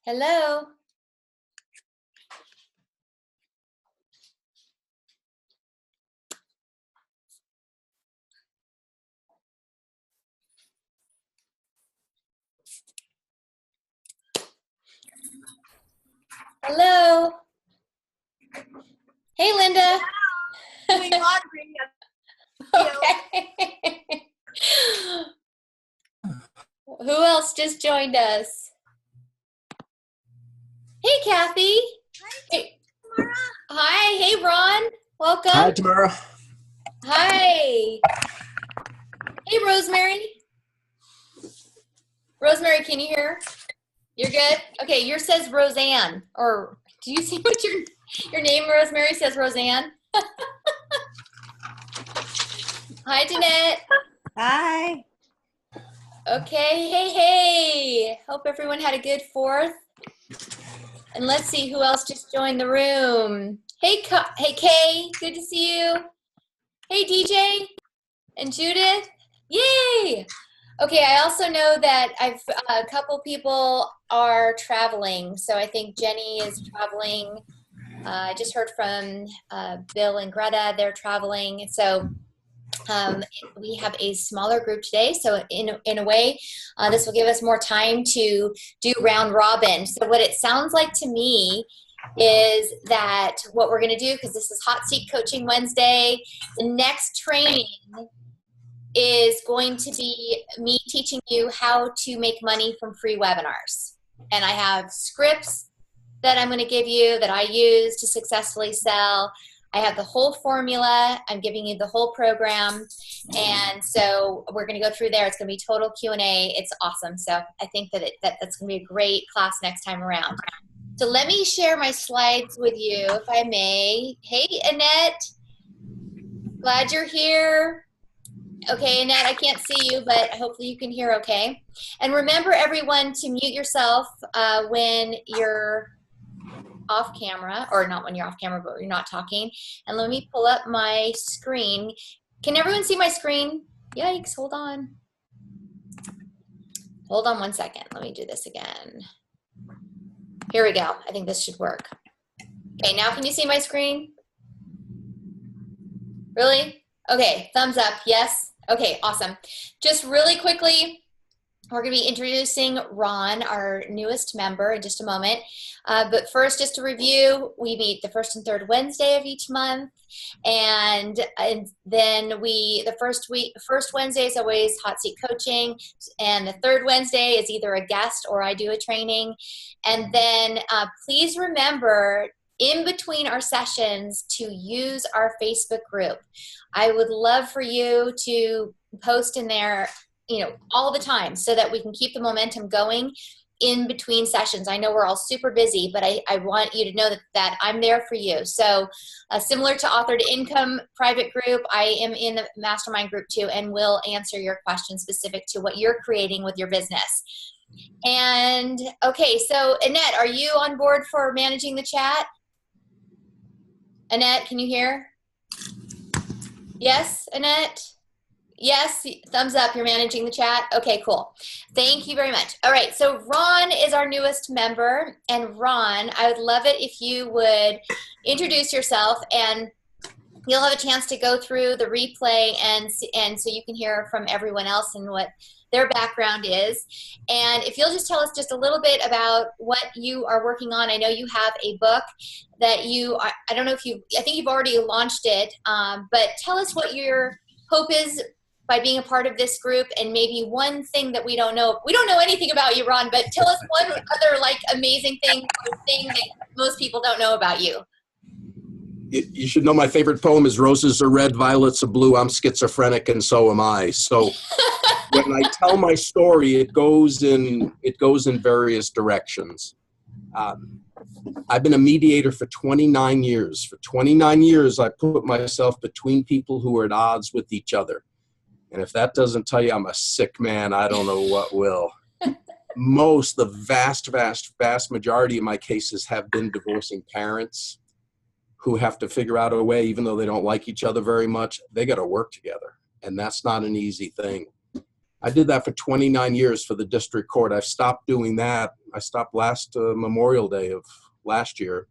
Hello. Hello. Hey, Linda. Doing laundry. Okay. Who else just joined us? Hey, Kathy. Hey. Hi. Hey, Ron. Welcome. Hi, Tamara. Hi. Hey, Rosemary. Rosemary, can you hear? You're good? Okay, yours says Roseanne. Or do you see what your name, Rosemary, says Roseanne? Hi, Jeanette. Hi. Okay, hey. Hope everyone had a good 4th. And let's see who else just joined the room. Hey, Kay, good to see you. Hey, DJ and Judith. Yay! Okay, I also know that a couple people are traveling. So I think Jenny is traveling. I just heard from Bill and Greta, they're traveling. So we have a smaller group today. So in a way, this will give us more time to do round robin. So what it sounds like to me is that what we're going to do, because this is Hot Seat Coaching Wednesday, the next training is going to be me teaching you how to make money from free webinars. And I have scripts that I'm going to give you that I use to successfully sell. I have the whole formula. I'm giving you the whole program. And so we're going to go through there. It's going to be total Q&A. It's awesome. So I think that that's going to be a great class next time around. So let me share my slides with you, if I may. Hey, Annette. Glad you're here. Okay, Annette, I can't see you, but hopefully you can hear okay. And remember, everyone, to mute yourself when you're off camera, or not when you're off camera, but you're not talking. And let me pull up my screen. Can everyone see my screen? Yikes, hold on. Hold on one second. Let me do this again. Here we go. I think this should work. Okay, now can you see my screen? Really? Okay, thumbs up, yes? Okay, awesome. Just really quickly, we're going to be introducing Ron, our newest member, in just a moment. But first, just to review, we meet the first and third Wednesday of each month. And then the first Wednesday is always Hot Seat Coaching. And the third Wednesday is either a guest or I do a training. And then please remember, in between our sessions, to use our Facebook group. I would love for you to post in there, all the time, so that we can keep the momentum going in between sessions. I know we're all super busy, but I want you to know that I'm there for you. So similar to Author to Income private group, I am in the Mastermind group too, and will answer your questions specific to what you're creating with your business. And okay, so Annette, are you on board for managing the chat? Annette, can you hear? Yes, Annette? Yes, thumbs up, you're managing the chat. Okay, cool. Thank you very much. All right, so Ron is our newest member. And Ron, I would love it if you would introduce yourself, and you'll have a chance to go through the replay and so you can hear from everyone else and what their background is. And if you'll just tell us just a little bit about what you are working on. I know you have a book that I don't know if I think you've already launched it, but tell us what your hope is by being a part of this group, and maybe one thing that we don't know. We don't know anything about you, Ron, but tell us one other amazing thing that most people don't know about you. You should know my favorite poem is "Roses are red, violets are blue. I'm schizophrenic, and so am I." So when I tell my story, it goes in various directions. I've been a mediator for 29 years. For 29 years, I put myself between people who are at odds with each other. And if that doesn't tell you I'm a sick man, I don't know what will. The vast majority of my cases have been divorcing parents who have to figure out a way, even though they don't like each other very much, they got to work together. And that's not an easy thing. I did that for 29 years for the district court. I've stopped doing that. I stopped last Memorial Day of last year.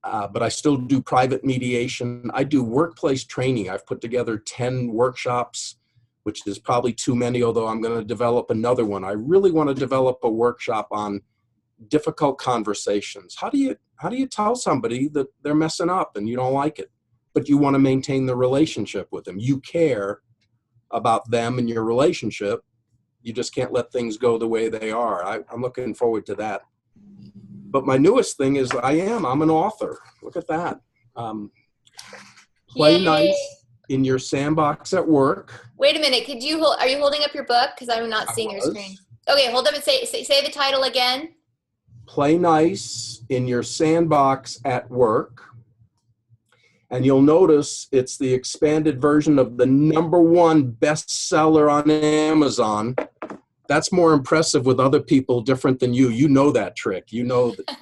But I still do private mediation. I do workplace training. I've put together 10 workshops, which is probably too many, although I'm going to develop another one. I really want to develop a workshop on difficult conversations. How do you tell somebody that they're messing up and you don't like it, but you want to maintain the relationship with them? You care about them and your relationship. You just can't let things go the way they are. I'm looking forward to that. But my newest thing is I'm an author. Look at that. Play Yay. nice in your sandbox at work. Wait a minute. Are you holding up your book? Because I'm not seeing your screen. Okay, hold up and say the title again. Play nice in your sandbox at work. And you'll notice it's the expanded version of the #1 bestseller on Amazon. That's more impressive with other people different than you. You know that trick. You know that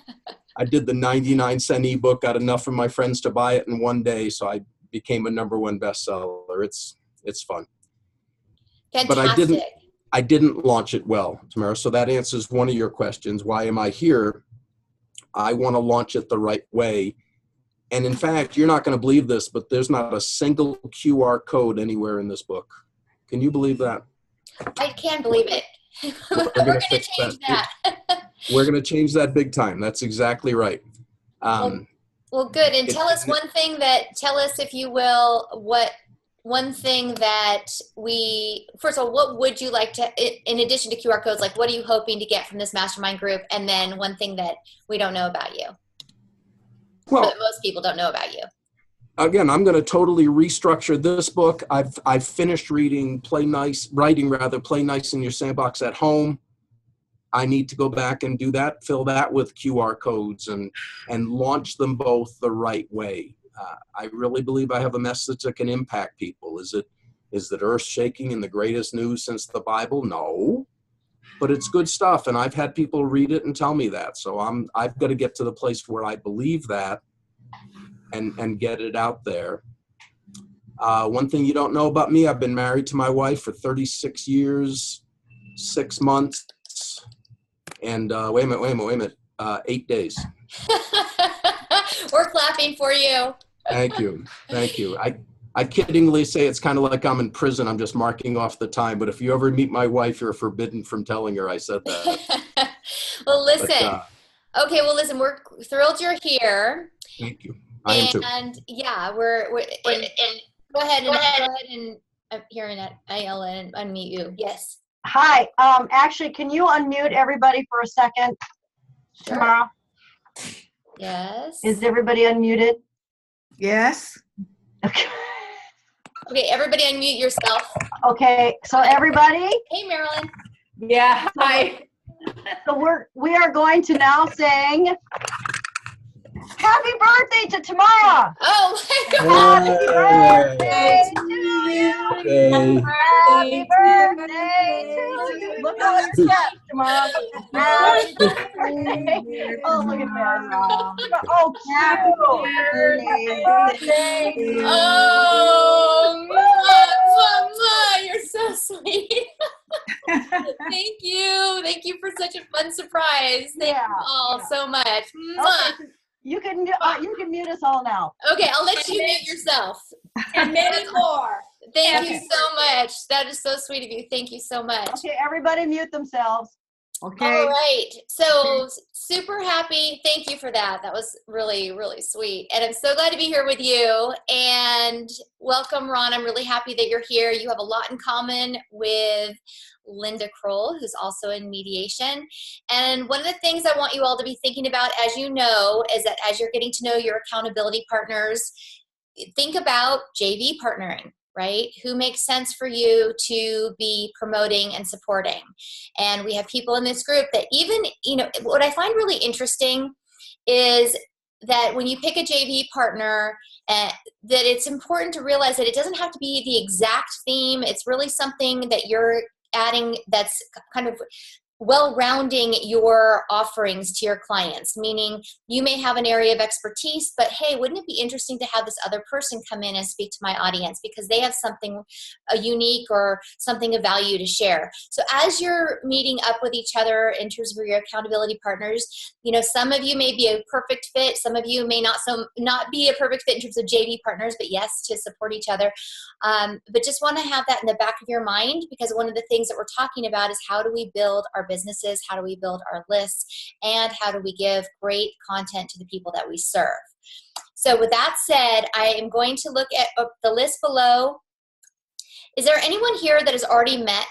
I did the 99-cent ebook, got enough of my friends to buy it in one day, so I became a #1 bestseller. It's fun. Fantastic. But I didn't launch it well, Tamara. So that answers one of your questions. Why am I here? I want to launch it the right way. And in fact, you're not going to believe this, but there's not a single QR code anywhere in this book. Can you believe that? I can't believe it. We're going to change that. We're going to change that big time. That's exactly right. Well, good. And tell us, if you will, one thing that first of all, what would you like to, in addition to QR codes, like what are you hoping to get from this mastermind group? And then one thing that we don't know about you. Well, that most people don't know about you. Again, I'm going to totally restructure this book. I've finished writing Play Nice in Your Sandbox at Home. I need to go back and do that, fill that with QR codes and launch them both the right way. I really believe I have a message that can impact people. Is it earth shaking and the greatest news since the Bible? No, but it's good stuff. And I've had people read it and tell me that. So I've got to get to the place where I believe that and get it out there. One thing you don't know about me, I've been married to my wife for 36 years, 6 months, and wait a minute, 8 days. We're clapping for you. Thank you. I kiddingly say it's kind of like I'm in prison. I'm just marking off the time. But if you ever meet my wife, you're forbidden from telling her I said that. Well, listen. Listen, we're thrilled you're here. Thank you. I am too. And yeah, we're go ahead and I'm hearing it. I'll unmute you. Yes. Hi. Actually, can you unmute everybody for a second? Sure. Tomorrow? Yes. Is everybody unmuted? Yes. Okay. Okay, everybody unmute yourself. Okay, so everybody. Hey, Marilyn. Yeah. Hi. So we are going to now sing Happy Birthday to Tamara. Oh my God. Happy birthday to you. Happy birthday to you. Look how it's set, Tamara. Happy birthday. Oh, look at that. Oh, cute. Birthday. Oh, you're so sweet. Thank you for such a fun surprise. Thank you all so much. Okay, you can mute us all now. Okay, I'll let you mute yourself. And many more. Thank you so much. That is so sweet of you. Thank you so much. Okay, everybody mute themselves. Okay. All right. So super happy. Thank you for that. That was really, really sweet. And I'm so glad to be here with you. And welcome, Ron. I'm really happy that you're here. You have a lot in common with Linda Kroll, who's also in mediation. And one of the things I want you all to be thinking about, as you know, is that as you're getting to know your accountability partners, think about JV partnering. Right? Who makes sense for you to be promoting and supporting? And we have people in this group that even, what I find really interesting is that when you pick a JV partner, that it's important to realize that it doesn't have to be the exact theme. It's really something that you're adding that's kind of well-rounding your offerings to your clients, meaning you may have an area of expertise, but hey, wouldn't it be interesting to have this other person come in and speak to my audience because they have something unique or something of value to share. So as you're meeting up with each other in terms of your accountability partners, you know, some of you may be a perfect fit, some of you may not be a perfect fit in terms of JV partners, but yes, to support each other. But just want to have that in the back of your mind, because one of the things that we're talking about is how do we build our businesses, how do we build our lists, and how do we give great content to the people that we serve. So with that said, I am going to look at the list below. Is there anyone here that has already met?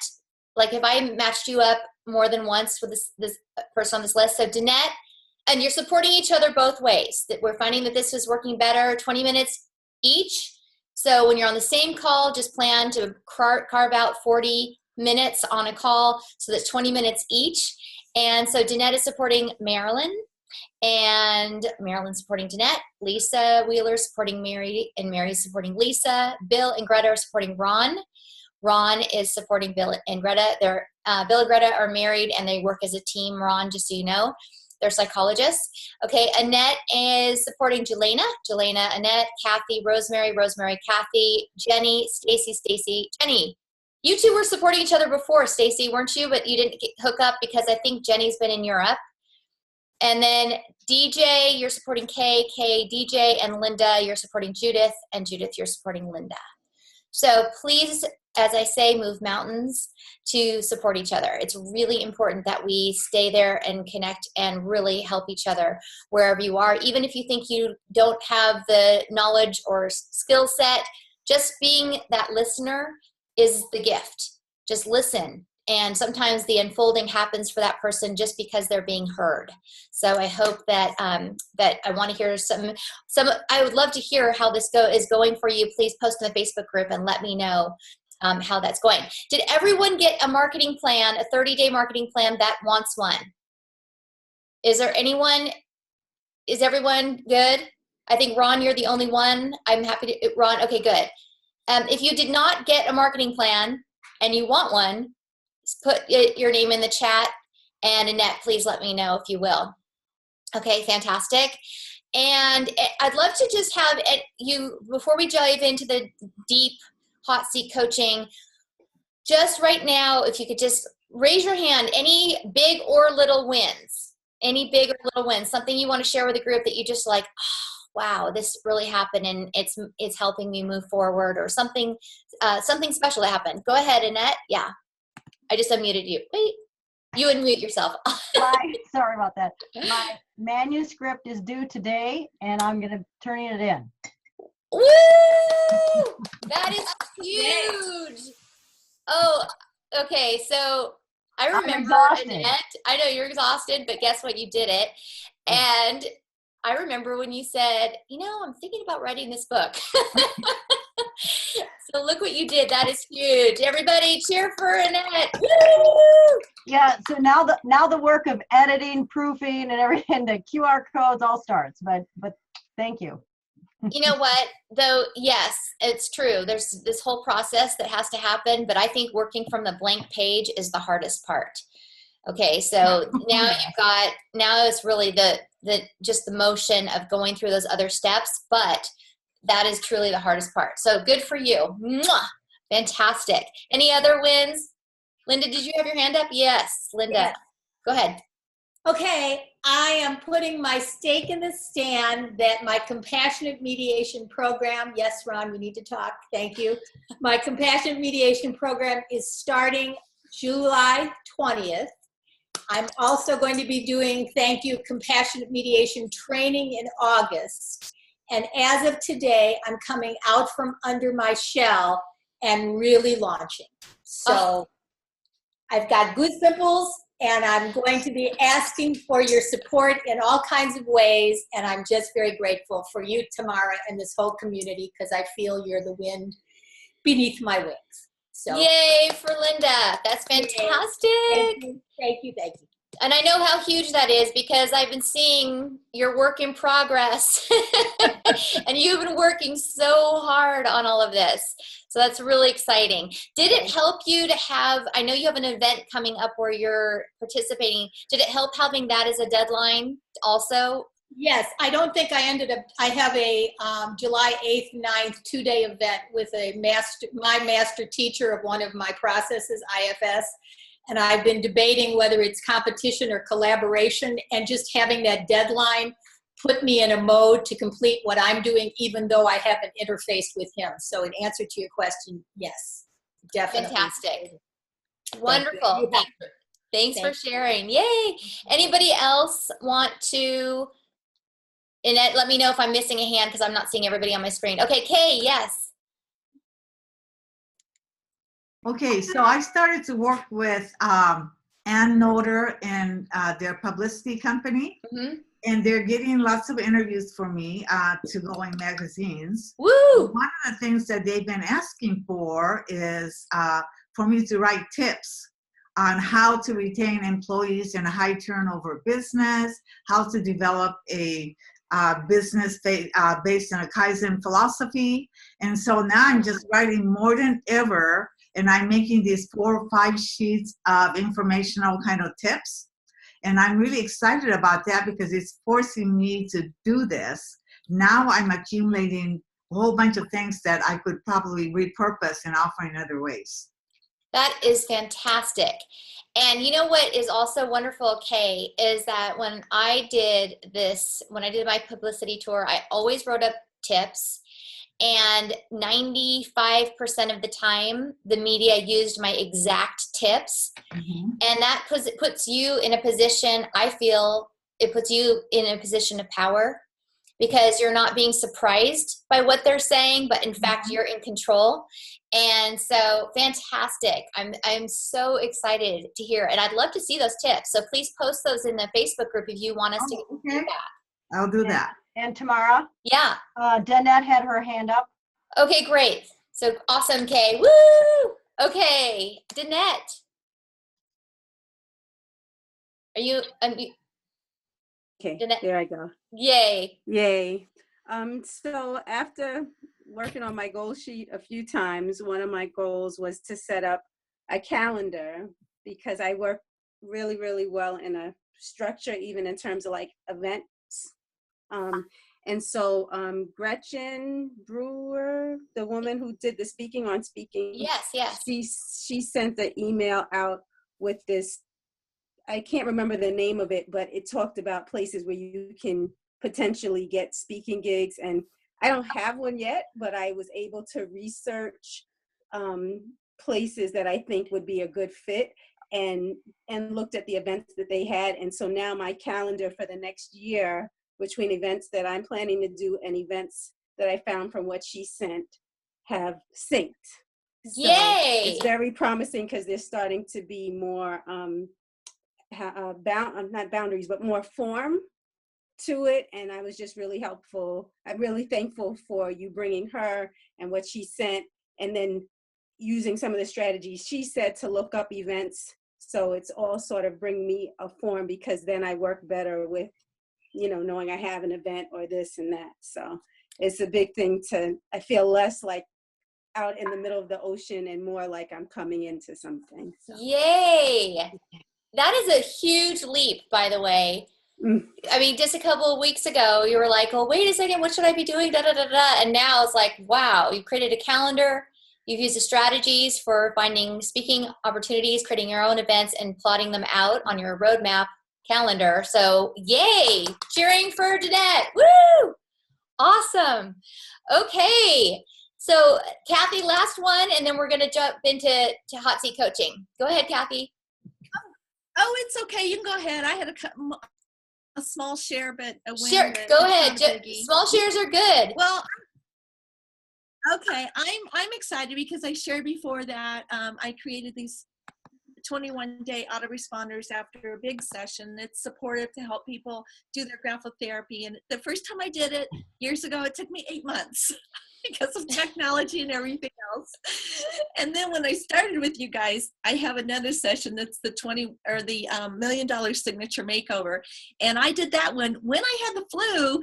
Like if I matched you up more than once with this person on this list. So Danette, and you're supporting each other both ways. That we're finding that this is working better, 20 minutes each. So when you're on the same call, just plan to carve out 40 minutes on a call, so that's 20 minutes each. And so Danette is supporting Marilyn, and Marilyn's supporting Danette. Lisa Wheeler is supporting Mary, and Mary's supporting Lisa. Bill and Greta are supporting Ron. Ron is supporting Bill and Greta. Bill and Greta are married, and they work as a team, Ron, just so you know. They're psychologists. Okay, Annette is supporting Jelena. Jelena, Annette, Kathy, Rosemary, Kathy, Jenny, Stacy, Jenny. You two were supporting each other before, Stacy, weren't you? But you didn't hook up because I think Jenny's been in Europe. And then DJ, you're supporting Kay, DJ, and Linda, you're supporting Judith, and Judith, you're supporting Linda. So please, as I say, move mountains to support each other. It's really important that we stay there and connect and really help each other wherever you are. Even if you think you don't have the knowledge or skill set, just being that listener is the gift. Just listen. And sometimes the unfolding happens for that person just because they're being heard. So I hope that that I want to hear some. I would love to hear how this is going for you. Please post in the Facebook group and let me know how that's going. Did everyone get a marketing plan, a 30-day marketing plan that wants one? Is everyone good? I think Ron, you're the only one. I'm happy to, Ron, okay, good. If you did not get a marketing plan and you want one, put your name in the chat, and Annette, please let me know if you will. Okay, fantastic. And I'd love to just have you, before we dive into the deep hot seat coaching, just right now, if you could just raise your hand, any big or little wins, something you want to share with the group that you just like, oh, wow, this really happened and it's helping me move forward, or something special that happened. Go ahead, Annette. Yeah. I just unmuted you. Wait, you unmute yourself. Sorry about that. My manuscript is due today, and I'm going to turn it in. Woo! That is huge. Oh, okay. So I remember, Annette, I know you're exhausted, but guess what? You did it. And I remember when you said, I'm thinking about writing this book. So look what you did. That is huge. Everybody cheer for Annette. Woo! Yeah, so now the work of editing, proofing, and everything, the QR codes all starts. But thank you. You know what, though? Yes, it's true. There's this whole process that has to happen, but I think working from the blank page is the hardest part. Okay, so now it's really just the motion of going through those other steps, but that is truly the hardest part. So good for you. Mwah! Fantastic. Any other wins? Linda, did you have your hand up? Yes, Linda. Yeah. Go ahead. Okay, I am putting my stake in the stand that my compassionate mediation program, yes, Ron, we need to talk, thank you. My compassionate mediation program is starting July 20th. I'm also going to be doing, thank you, compassionate mediation training in August. And as of today, I'm coming out from under my shell and really launching. So I've got good symbols, and I'm going to be asking for your support in all kinds of ways. And I'm just very grateful for you, Tamara, and this whole community, because I feel you're the wind beneath my wings. So yay for Linda. That's fantastic. Thank you. And I know how huge that is because I've been seeing your work in progress and you've been working so hard on all of this. So that's really exciting. Did it help you to have, I know you have an event coming up where you're participating. Did it help having that as a deadline also? Yes, I don't think I ended up, I have a July 8th, 9th, 2-day event with my master teacher of one of my processes, IFS. And I've been debating whether it's competition or collaboration, and just having that deadline put me in a mode to complete what I'm doing, even though I haven't interfaced with him. So in answer to your question, yes, definitely. Fantastic. Wonderful. Thanks for sharing. Yay. Anybody else want to, Annette, let me know if I'm missing a hand because I'm not seeing everybody on my screen. Okay, Kay, yes. Okay, so I started to work with Ann Noter and their publicity company, and they're getting lots of interviews for me to go in magazines. Woo! One of the things that they've been asking for is for me to write tips on how to retain employees in a high turnover business, how to develop a business based on a Kaizen philosophy. And so now I'm just writing more than ever, and I'm making these 4 or 5 sheets of informational kind of tips. And I'm really excited about that because it's forcing me to do this. Now I'm accumulating a whole bunch of things that I could probably repurpose and offer in other ways. That is fantastic. And you know what is also wonderful, Kay, is that when I did my publicity tour, I always wrote up tips. And 95% of the time, the media used my exact tips. And that puts you in a position, I feel, it puts you in a position of power because you're not being surprised by what they're saying, but in fact, you're in control. And so fantastic. I'm so excited to hear, and I'd love to see those tips. So please post those in the Facebook group if you want us to do that. I'll do that. And Tamara? Yeah. Danette had her hand up. Okay, great. So awesome, Kay. Woo! Okay, Danette. Are you? Okay, Danette? there I go. Yay. Yay. So after working on my goal sheet a few times, one of my goals was to set up a calendar because I work really, really well in a structure, even in terms of like events. And so Gretchen Brewer, the woman who did the Speaking on Speaking, Yes. she sent the email out with this, I can't remember the name of it, but it talked about places where you can potentially get speaking gigs. And I don't have one yet, but I was able to research places that I think would be a good fit and looked at the events that they had. And so now my calendar for the next year, between events that I'm planning to do and events that I found from what she sent, have synced. So Yay! it's very promising because there's starting to be more not boundaries, but more form to it. And I was just really helpful. I'm really thankful for you bringing her and what she sent, and then using some of the strategies she said to look up events. So it's all sort of bring me a form, because then I work better with, knowing I have an event or this and that. So it's a big thing I feel less like out in the middle of the ocean and more like I'm coming into something. So. Yay. That is a huge leap, by the way. I mean, just a couple of weeks ago, you were like, oh, wait a second, what should I be doing? Da, da, da, da. And now it's like, wow, you've created a calendar. You've used the strategies for finding speaking opportunities, creating your own events, and plotting them out on your roadmap calendar. So yay, cheering for Danette. Woo! Awesome. Okay. So Kathy, last one, and then we're going to jump into hot seat coaching. Go ahead, Kathy. Oh, it's okay. You can go ahead. I had a small share, but a win. Sure, but go ahead. not a biggie. Small shares are good. Well, okay. I'm excited because I shared before that I created these 21-day autoresponders after a big session that's supportive to help people do their graphic therapy. And the first time I did it years ago, it took me 8 months because of technology and everything else. And then when I started with you guys, I have another session that's the $1 million signature makeover. And I did that one when I had the flu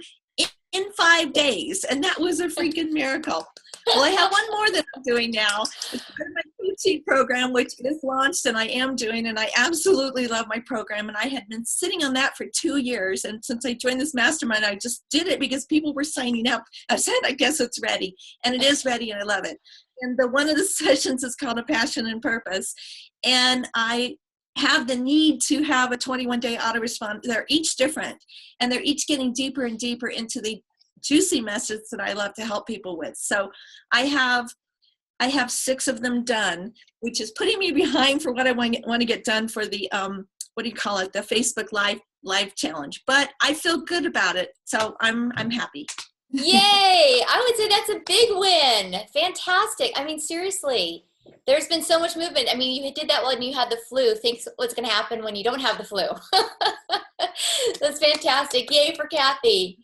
in 5 days. And that was a freaking miracle. Well, I have one more that I'm doing now. It's part of my coaching program, which is launched and I am doing, and I absolutely love my program. And I had been sitting on that for 2 years. And since I joined this mastermind, I just did it because people were signing up. I said, I guess it's ready. And it is ready, and I love it. And one of the sessions is called A Passion and Purpose. And I have the need to have a 21-day autoresponder. They're each different, and they're each getting deeper and deeper into the juicy message that I love to help people with. So I have 6 of them done, which is putting me behind for what I want to get done for the what do you call it, the Facebook live challenge. But I feel good about it, so I'm happy. Yay! I would say that's a big win. Fantastic. I mean, seriously, there's been so much movement. I mean, you did that when you had the flu. Think what's going to happen when you don't have the flu. That's fantastic. Yay for Kathy.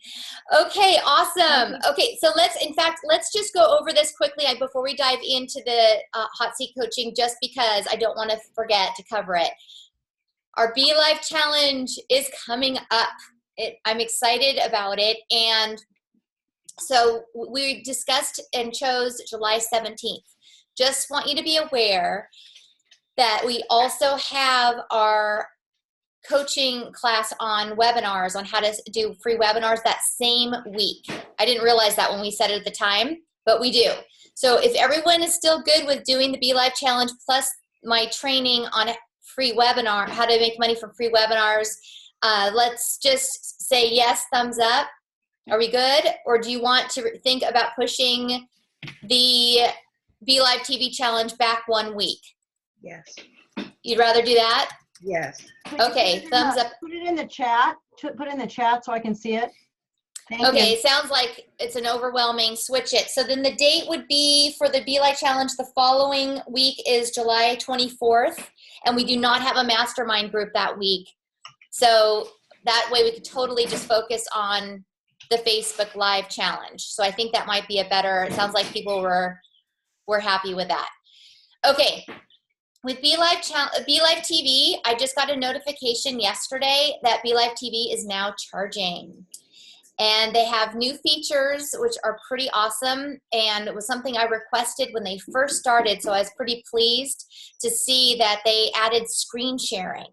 Okay, awesome. Okay, so let's just go over this quickly before we dive into the hot seat coaching, just because I don't want to forget to cover it. Our Be Life Challenge is coming up. I'm excited about it. And so we discussed and chose July 17th. Just want you to be aware that we also have our coaching class on webinars, on how to do free webinars that same week. I didn't realize that when we said it at the time, but we do. So if everyone is still good with doing the Be Life Challenge plus my training on a free webinar, how to make money from free webinars, let's just say yes, thumbs up. Are we good? Or do you want to think about pushing the Be Live TV challenge back 1 week? Yes. You'd rather do that? Yes. Okay, thumbs up. Put it in the chat. Put it in the chat so I can see it. Thank Okay, you. it sounds like it's an overwhelming switch it. So then the date would be for the Be Life Challenge the following week is July 24th, and we do not have a mastermind group that week. So that way we could totally just focus on the Facebook Live challenge. So I think that might be a better, it sounds like people were happy with that. Okay, with Be Live TV, I just got a notification yesterday that Be Live TV is now charging. And they have new features, which are pretty awesome. And it was something I requested when they first started. So I was pretty pleased to see that they added screen sharing.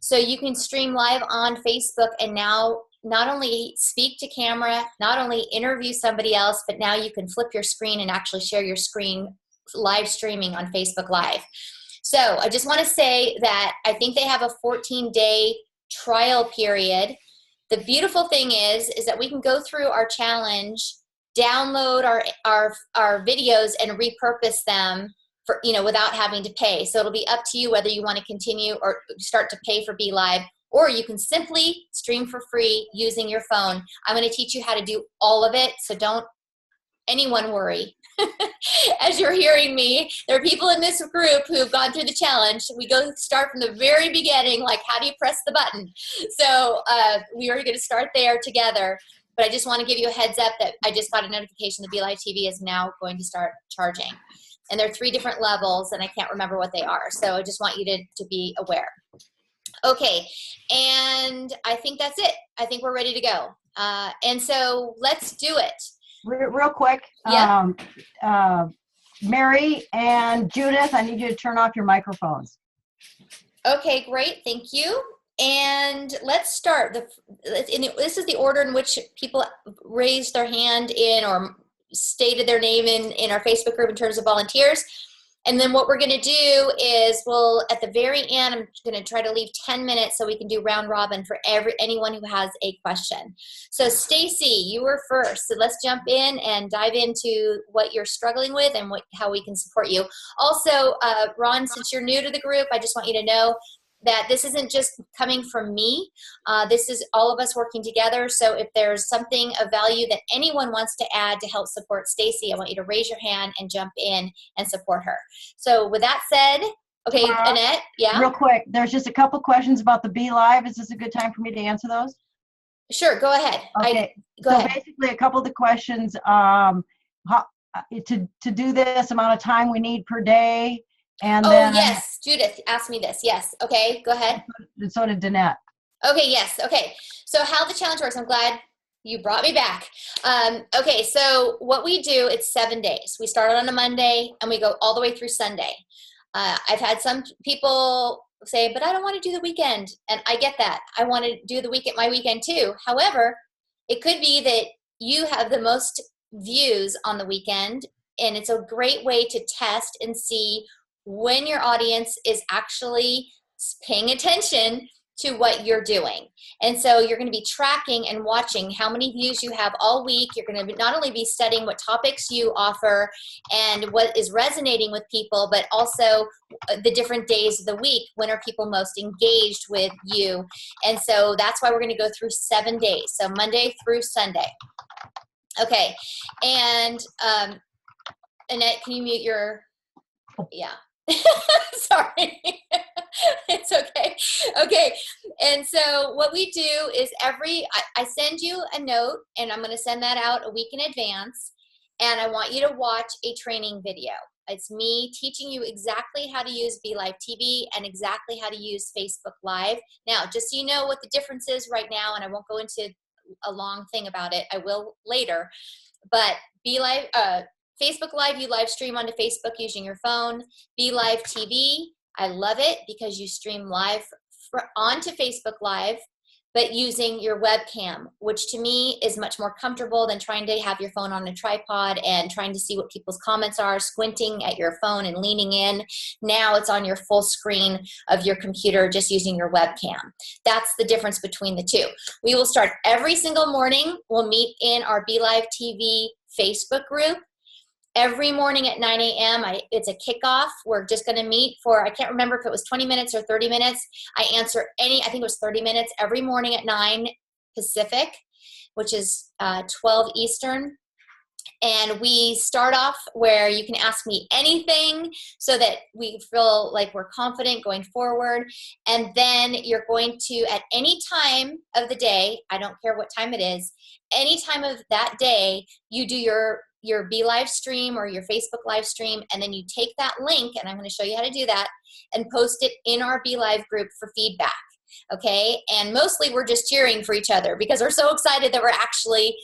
So you can stream live on Facebook and now not only speak to camera, not only interview somebody else, but now you can flip your screen and actually share your screen live streaming on Facebook Live. So I just want to say that I think they have a 14-day trial period. The beautiful thing is that we can go through our challenge, download our videos and repurpose them for, without having to pay. So it'll be up to you whether you want to continue or start to pay for Be Live, or you can simply stream for free using your phone. I'm going to teach you how to do all of it, so don't anyone worry. As you're hearing me, there are people in this group who've gone through the challenge. We start from the very beginning, like how do you press the button? So we are going to start there together. But I just want to give you a heads up that I just got a notification that Be Live TV is now going to start charging. And there are 3 different levels, and I can't remember what they are. So I just want you to be aware. Okay, and I think that's it. I think we're ready to go. And so let's do it. Real quick, Yep. Mary and Judith, I need you to turn off your microphones. Okay, great. Thank you. And let's start. This is the order in which people raised their hand in or stated their name in our Facebook group in terms of volunteers. And then what we're going to do is at the very end, I'm going to try to leave 10 minutes so we can do round robin for anyone who has a question. So Stacy, you were first. So let's jump in and dive into what you're struggling with and how we can support you. Also, Ron, since you're new to the group, I just want you to know that this isn't just coming from me. This is all of us working together. So if there's something of value that anyone wants to add to help support Stacy, I want you to raise your hand and jump in and support her. So with that said, okay, Annette, yeah? Real quick, there's just a couple questions about the Be Live. Is this a good time for me to answer those? Sure, go ahead. Okay, Go ahead. Basically a couple of the questions, to do this amount of time we need per day. And Oh, then, yes. Judith asked me this. Yes. Okay, go ahead. and so did Danette. Okay, yes. Okay. So how the challenge works, I'm glad you brought me back. Okay, so what we do, it's 7 days. We start on a Monday and we go all the way through Sunday. I've had some people say, but I don't want to do the weekend. And I get that. I want to do the weekend, my weekend too. However, it could be that you have the most views on the weekend, and it's a great way to test and see when your audience is actually paying attention to what you're doing. And so you're going to be tracking and watching how many views you have all week. You're going to not only be studying what topics you offer and what is resonating with people, but also the different days of the week. When are people most engaged with you? And so that's why we're going to go through 7 days. So Monday through Sunday. Okay. And Annette, can you mute your, yeah. Sorry. It's okay. Okay. And so what we do is I send you a note, and I'm going to send that out a week in advance. And I want you to watch a training video. It's me teaching you exactly how to use BeLive TV and exactly how to use Facebook Live. Now, just so you know what the difference is right now, and I won't go into a long thing about it. I will later. But BeLive, Facebook Live, you live stream onto Facebook using your phone. BeLive TV, I love it because you stream live onto Facebook Live, but using your webcam, which to me is much more comfortable than trying to have your phone on a tripod and trying to see what people's comments are, squinting at your phone and leaning in. Now it's on your full screen of your computer just using your webcam. That's the difference between the two. We will start every single morning. We'll meet in our BeLive TV Facebook group. Every morning at 9 a.m., it's a kickoff. We're just going to meet for, I can't remember if it was 20 minutes or 30 minutes. I answer I think it was 30 minutes every morning at 9 Pacific, which is 12 Eastern. And we start off where you can ask me anything so that we feel like we're confident going forward. And then you're going to, at any time of the day, I don't care what time it is, any time of that day, you do your BeLive stream or your Facebook live stream, and then you take that link, and I'm going to show you how to do that, and post it in our BeLive group for feedback. Okay? And mostly we're just cheering for each other because we're so excited that we're actually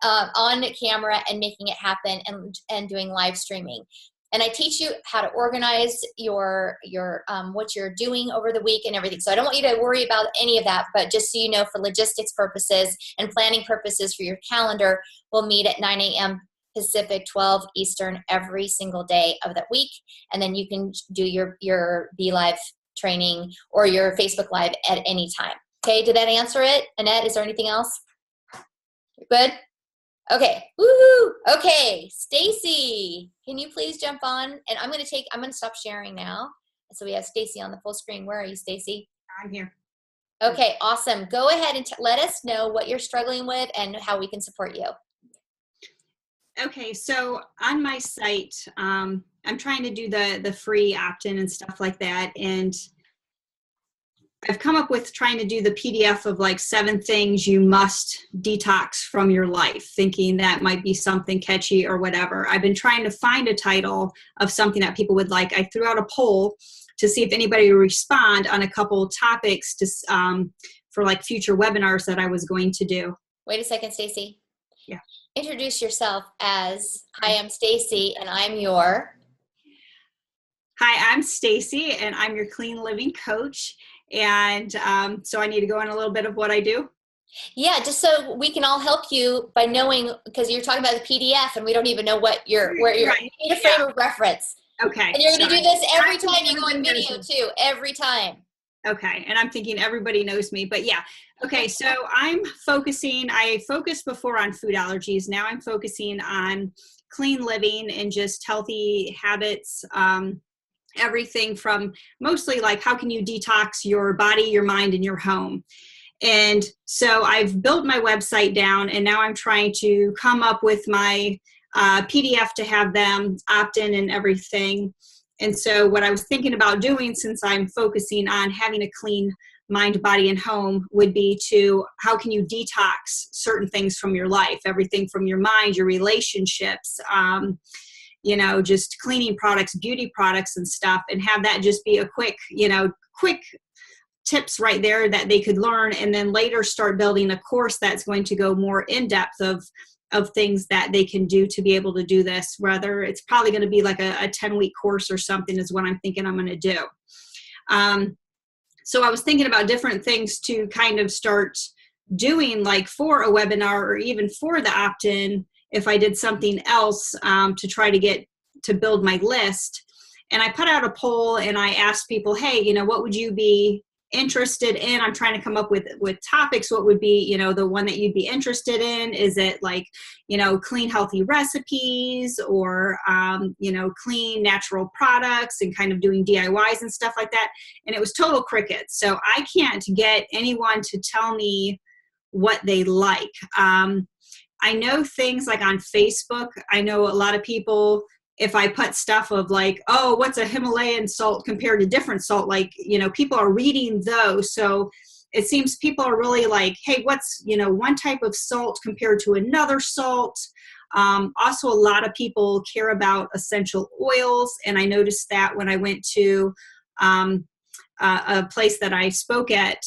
on camera and making it happen and doing live streaming. And I teach you how to organize your what you're doing over the week and everything. So I don't want you to worry about any of that, but just so you know, for logistics purposes and planning purposes for your calendar, we'll meet at 9 a.m. Pacific, 12 Eastern every single day of that week. And then you can do your BeLive training or your Facebook Live at any time. Okay, did that answer it? Annette, is there anything else? You're good? Okay, woohoo! Okay, Stacy, can you please jump on? And I'm gonna stop sharing now. So we have Stacy on the full screen. Where are you, Stacy? I'm here. Okay, awesome. Go ahead and let us know what you're struggling with and how we can support you. Okay, so on my site, I'm trying to do the free opt-in and stuff like that, and I've come up with trying to do the PDF of like 7 things you must detox from your life, thinking that might be something catchy or whatever. I've been trying to find a title of something that people would like. I threw out a poll to see if anybody would respond on a couple topics to for like future webinars that I was going to do. Wait a second, Stacy. Yeah. Introduce yourself as, hi, I'm Stacy, and I'm your... Hi, I'm Stacy, and I'm your clean living coach. And so I need to go in a little bit of what I do. Yeah, just so we can all help you by knowing, because you're talking about the PDF and we don't even know where you're right. in a frame of reference. Okay. And you're going to do this every I time you go in video too, every time. Okay, and I'm thinking everybody knows me, but yeah. Okay, so I focused before on food allergies. Now I'm focusing on clean living and just healthy habits. Everything from mostly like how can you detox your body, your mind, and your home. And so I've built my website down, and now I'm trying to come up with my PDF to have them opt in and everything. And so what I was thinking about doing, since I'm focusing on having a clean mind, body, and home would be to how can you detox certain things from your life, everything from your mind, your relationships, you know, just cleaning products, beauty products and stuff, and have that just be a quick, you know, quick tips right there that they could learn, and then later start building a course that's going to go more in depth of things that they can do to be able to do this. Rather, it's probably going to be like a 10-week course or something is what I'm thinking I'm going to do. So I was thinking about different things to kind of start doing, like for a webinar or even for the opt-in, if I did something else to try to get to build my list. And I put out a poll and I asked people, hey, you know, what would you be interested in? I'm trying to come up with topics. What would be, you know, the one that you'd be interested in? Is it like, you know, clean, healthy recipes, or, you know, clean, natural products, and kind of doing DIYs and stuff like that? And it was total crickets. So I can't get anyone to tell me what they like. I know things like on Facebook, I know a lot of people, if I put stuff of like, oh, what's a Himalayan salt compared to different salt, like, you know, people are reading those. So it seems people are really like, hey, what's, you know, one type of salt compared to another salt. Also, a lot of people care about essential oils. And I noticed that when I went to a place that I spoke at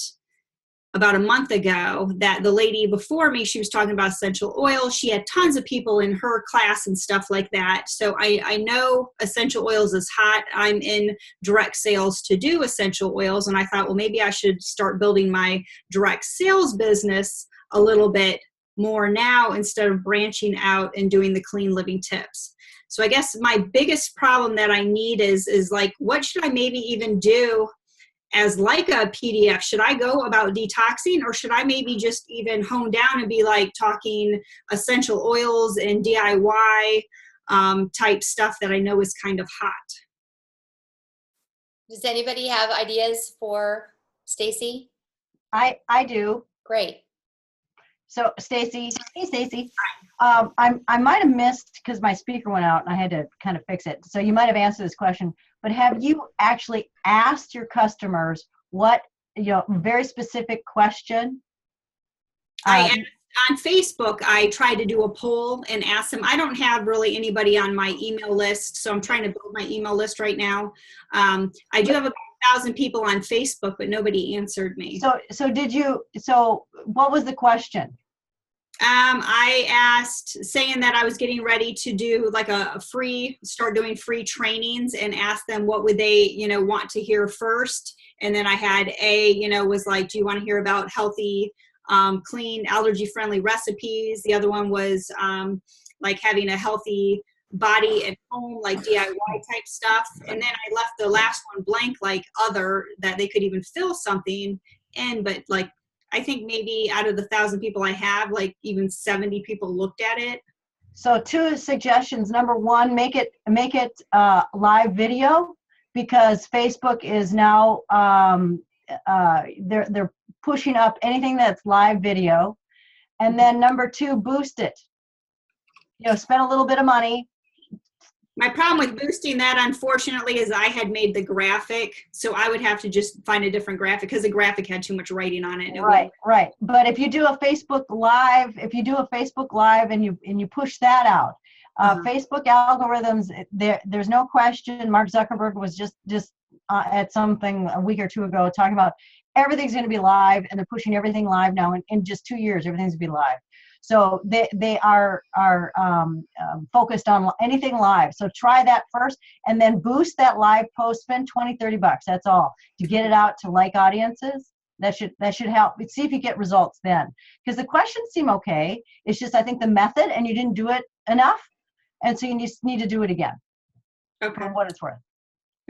about a month ago, that the lady before me, she was talking about essential oils. She had tons of people in her class and stuff like that. So I know essential oils is hot. I'm in direct sales to do essential oils. And I thought, well, maybe I should start building my direct sales business a little bit more now instead of branching out and doing the clean living tips. So I guess my biggest problem that I need is like, what should I maybe even do as like a PDF? Should I go about detoxing, or should I maybe just even hone down and be like talking essential oils and DIY type stuff that I know is kind of hot? Does anybody have ideas for Stacy? I do. Great. So Stacy, hey Stacy, I might have missed because my speaker went out and I had to kind of fix it. So you might have answered this question, but have you actually asked your customers what, you know, very specific question? I asked on Facebook, I tried to do a poll and ask them. I don't have really anybody on my email list, so I'm trying to build my email list right now. I do have about 1,000 people on Facebook, but nobody answered me. So what was the question? I asked, saying that I was getting ready to do like start doing free trainings, and asked them what would they, you know, want to hear first. And then I had was like, do you want to hear about healthy, clean, allergy-friendly recipes? The other one was like having a healthy body at home, like DIY type stuff. And then I left the last one blank, like other, that they could even fill something in. But like, I think maybe out of the 1,000 people I have, like even 70 people looked at it. So 2 suggestions. Number 1, make it live video, because Facebook is now they're pushing up anything that's live video. And then number 2, boost it. You know, spend a little bit of money. My problem with boosting that, unfortunately, is I had made the graphic, so I would have to just find a different graphic because the graphic had too much writing on it. Right. But if you do a Facebook Live, and you push that out, Facebook algorithms, there's no question. Mark Zuckerberg was just at something a week or 2 ago talking about everything's going to be live, and they're pushing everything live now. In just 2 years, everything's going to be live. So they are focused on anything live. So try that first, and then boost that live post. Spend $20-$30. That's all to get it out to like audiences. That should help. See if you get results then, because the questions seem okay. It's just I think the method, and you didn't do it enough, and so you just need to do it again. Okay. For what it's worth.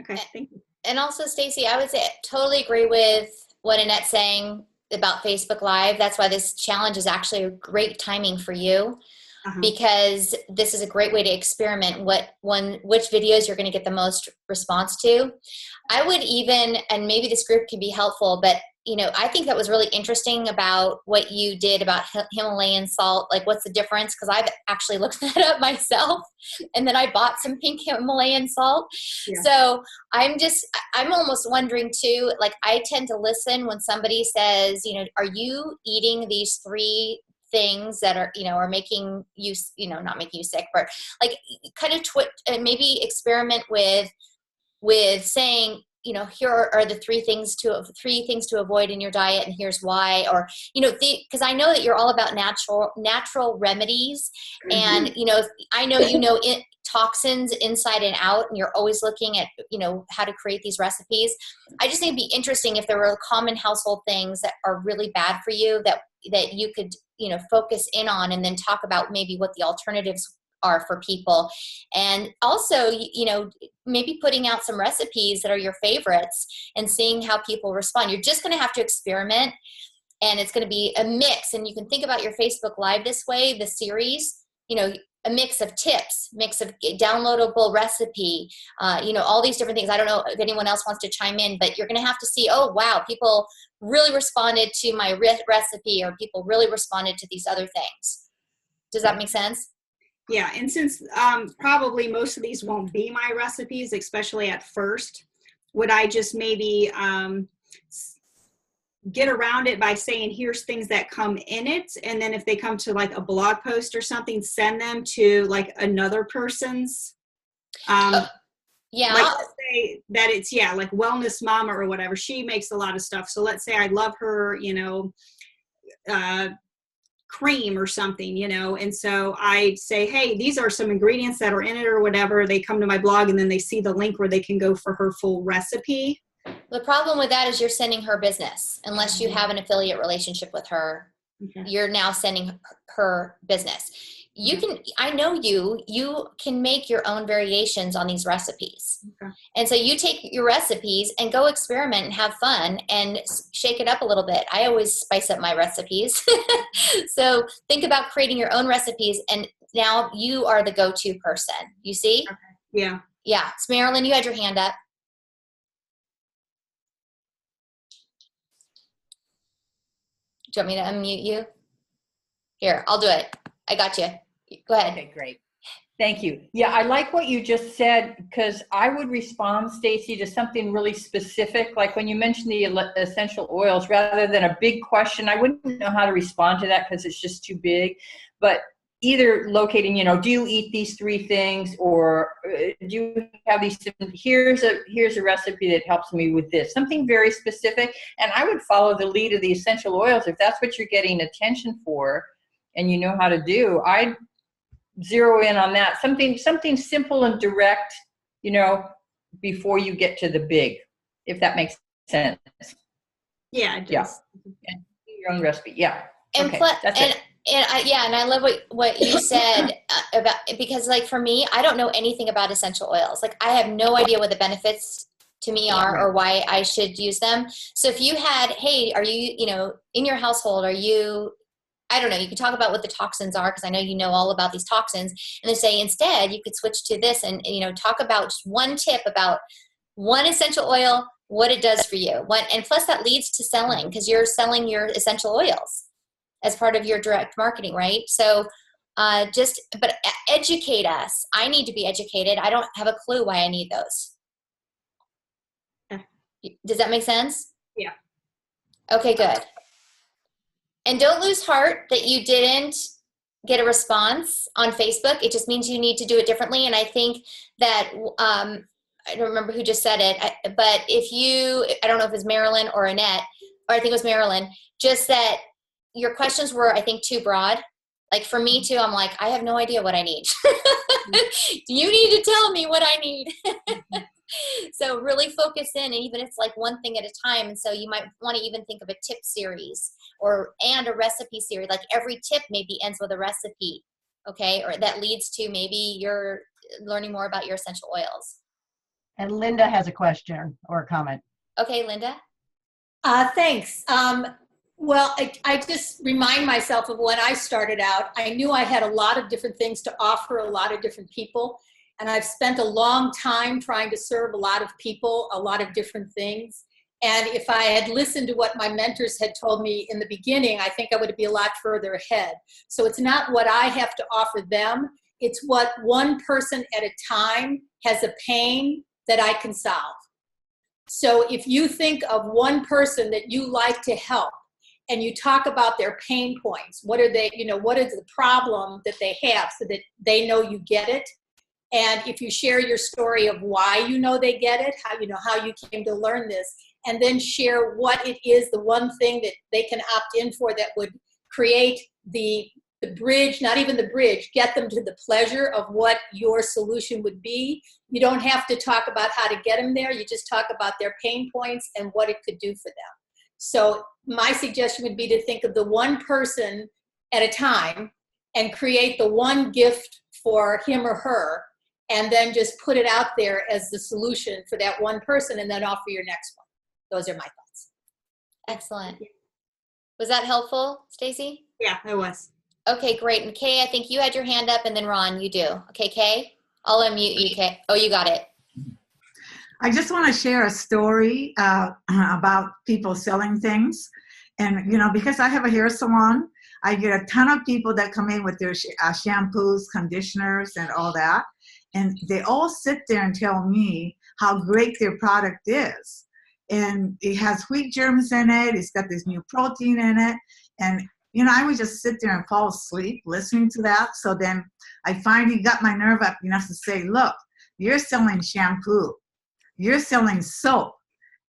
Okay. Thank you. And also, Stacy, I would say totally agree with what Annette's saying about Facebook Live. That's why this challenge is actually a great timing for you, because this is a great way to experiment which videos you're going to get the most response to. I would even, and maybe this group can be helpful, but I think that was really interesting about what you did about Himalayan salt. Like, what's the difference? Because I've actually looked that up myself, and then I bought some pink Himalayan salt. Yeah. So I'm almost wondering too, like, I tend to listen when somebody says, are you eating these 3 things that are, are making you, not making you sick, but like kind of maybe experiment with saying, here are the 3 things to avoid in your diet, and here's why. Or, because I know that you're all about natural remedies, and I know toxins inside and out, and you're always looking at how to create these recipes. I just think it'd be interesting if there were common household things that are really bad for you that you could focus in on, and then talk about maybe what the alternatives are for people. And also, maybe putting out some recipes that are your favorites and seeing how people respond. You're just going to have to experiment, and it's going to be a mix. And you can think about your Facebook Live this way, the series, a mix of tips, mix of downloadable recipe, all these different things. I don't know if anyone else wants to chime in, but you're going to have to see, oh, wow, people really responded to my recipe, or people really responded to these other things. Does that make sense? Yeah, and since probably most of these won't be my recipes, especially at first, would I just maybe get around it by saying, here's things that come in it, and then if they come to like a blog post or something, send them to like another person's Yeah. like, let's say that it's like Wellness Mama or whatever, she makes a lot of stuff, so let's say I love her cream or something, and so I say, hey, these are some ingredients that are in it or whatever. They come to my blog, and then they see the link where they can go for her full recipe. The problem with that is you're sending her business. Unless you have an affiliate relationship with her, you're now sending her business. I know you can make your own variations on these recipes. Okay. And so you take your recipes and go experiment and have fun and shake it up a little bit. I always spice up my recipes. So think about creating your own recipes, and now you are the go-to person. You see? Okay. Yeah. Yeah. So Marilyn, you had your hand up. Do you want me to unmute you? Here, I'll do it. I got you. Go ahead. Okay, great. Thank you. Yeah, I like what you just said, because I would respond, Stacy, to something really specific. Like when you mentioned the essential oils, rather than a big question, I wouldn't know how to respond to that because it's just too big. But either locating, do you eat these 3 things, or do you have these? Here's a recipe that helps me with this. Something very specific, and I would follow the lead of the essential oils if that's what you're getting attention for, and you know how to do. I'd zero in on that. Something simple and direct, before you get to the big, if that makes sense. Yeah, it does. Yeah. And do your own recipe. Yeah. And okay. that's it. And I love what you said about, because like for me, I don't know anything about essential oils. Like I have no idea what the benefits to me are or why I should use them. So if you had, hey, are you, in your household, are you, I don't know, you can talk about what the toxins are, because I know you know all about these toxins, and then say instead you could switch to this and talk about just one tip about one essential oil, what it does for you. And plus that leads to selling, because you're selling your essential oils as part of your direct marketing, right? So but educate us. I need to be educated. I don't have a clue why I need those. Does that make sense? Yeah. Okay, good. And don't lose heart that you didn't get a response on Facebook. It just means you need to do it differently. And I think that, I don't remember who just said it, but I don't know if it was Marilyn or Annette, or I think it was Marilyn, just that your questions were, I think, too broad. Like for me too, I'm like, I have no idea what I need. You need to tell me what I need. So really focus in, and even it's like one thing at a time. And so you might want to even think of a tip series and a recipe series. Like every tip maybe ends with a recipe, okay? Or that leads to maybe you're learning more about your essential oils. And Linda has a question or a comment. Okay, Linda. Thanks. Well, I just remind myself of when I started out. I knew I had a lot of different things to offer a lot of different people. And I've spent a long time trying to serve a lot of people, a lot of different things. And if I had listened to what my mentors had told me in the beginning, I think I would be a lot further ahead. So it's not what I have to offer them. It's what one person at a time has a pain that I can solve. So if you think of one person that you like to help and you talk about their pain points, what are they, what is the problem that they have so that they know you get it? And if you share your story of why you know they get it, how you came to learn this, and then share what it is, the one thing that they can opt in for that would create the bridge, not even the bridge, get them to the pleasure of what your solution would be. You don't have to talk about how to get them there. You just talk about their pain points and what it could do for them. So my suggestion would be to think of the one person at a time and create the one gift for him or her, and then just put it out there as the solution for that one person, and then offer your next one. Those are my thoughts. Excellent. Was that helpful, Stacy? Yeah, it was. Okay, great. And Kay, I think you had your hand up, and then Ron, you do. Okay, Kay? I'll unmute you, Kay. Oh, you got it. I just want to share a story about people selling things. And, because I have a hair salon, I get a ton of people that come in with their shampoos, conditioners, and all that. And they all sit there and tell me how great their product is. And it has wheat germs in it. It's got this new protein in it. And, I would just sit there and fall asleep listening to that. So then I finally got my nerve up enough to say, look, you're selling shampoo. You're selling soap.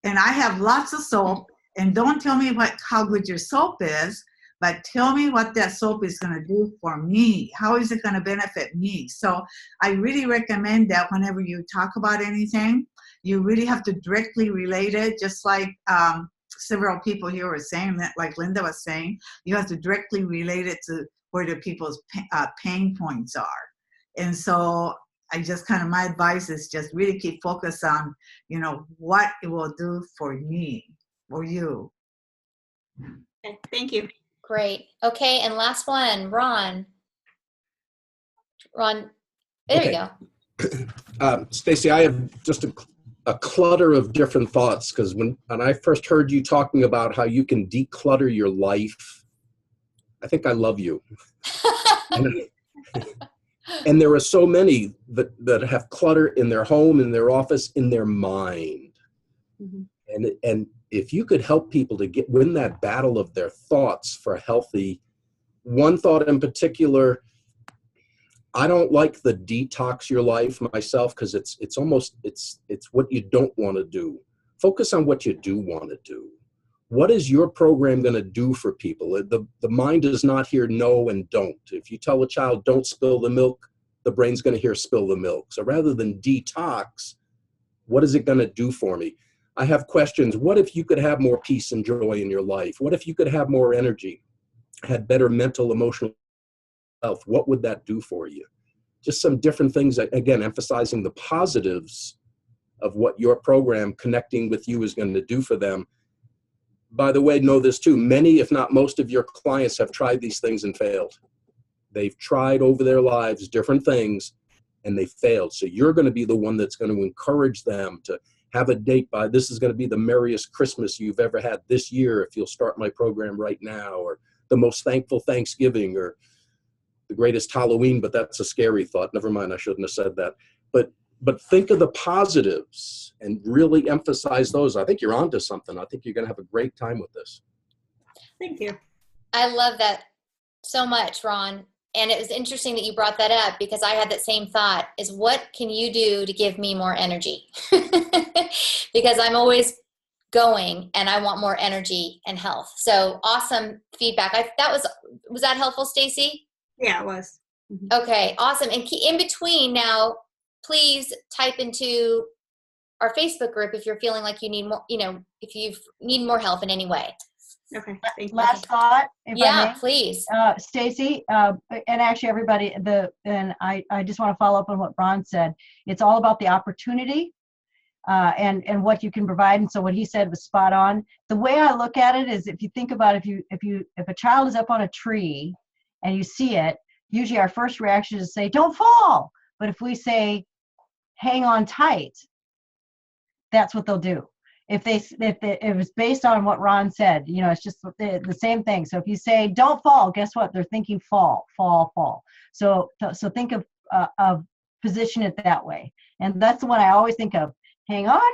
And I have lots of soap. And don't tell me how good your soap is, but tell me what that soap is going to do for me. How is it going to benefit me? So I really recommend that whenever you talk about anything, you really have to directly relate it, just like several people here were saying, that, like Linda was saying, you have to directly relate it to where the people's pain points are. And so I just my advice is just really keep focused on, what it will do for me, for you. Okay, thank you. Great. Okay, and last one, Ron. Ron, there you go. Stacy, I have just a clutter of different thoughts, because when I first heard you talking about how you can declutter your life, I think I love you. And there are so many that have clutter in their home, in their office, in their mind. Mm-hmm. And if you could help people to win that battle of their thoughts for healthy, one thought in particular, I don't like the detox your life myself, because it's what you don't want to do. Focus on what you do want to do. What is your program going to do for people? The mind does not hear no and don't. If you tell a child don't spill the milk, the brain's going to hear spill the milk. So rather than detox, what is it going to do for me? I have questions. What if you could have more peace and joy in your life? What if you could have more energy, had better mental, emotional health? What would that do for you? Just some different things, again, emphasizing the positives of what your program connecting with you is going to do for them. By the way, know this too, many, if not most of your clients have tried these things and failed. They've tried over their lives different things and they failed. So you're going to be the one that's going to encourage them to have a date by, this is going to be the merriest Christmas you've ever had this year if you'll start my program right now, or the most thankful Thanksgiving, or the greatest Halloween, but that's a scary thought. Never mind, I shouldn't have said that. But think of the positives and really emphasize those. I think you're onto something. I think you're going to have a great time with this. Thank you. I love that so much, Ron. And it was interesting that you brought that up, because I had that same thought, is what can you do to give me more energy? Because I'm always going and I want more energy and health. So awesome feedback. Was that helpful, Stacy? Yeah, it was. Mm-hmm. Okay, awesome. And in between now, please type into our Facebook group if you're feeling like you need more, if you need more help in any way. Okay. Thank you. Last thought, if I may. Please. Stacy, and actually everybody, I just want to follow up on what Ron said. It's all about the opportunity and what you can provide. And so what he said was spot on. The way I look at it is, if you think about if a child is up on a tree and you see it, usually our first reaction is to say, don't fall. But if we say, hang on tight, that's what they'll do. if it was based on what Ron said, you know, it's just the same thing. So if you say don't fall, guess what? They're thinking fall. So think of position it that way, and that's the one I always think of. Hang on,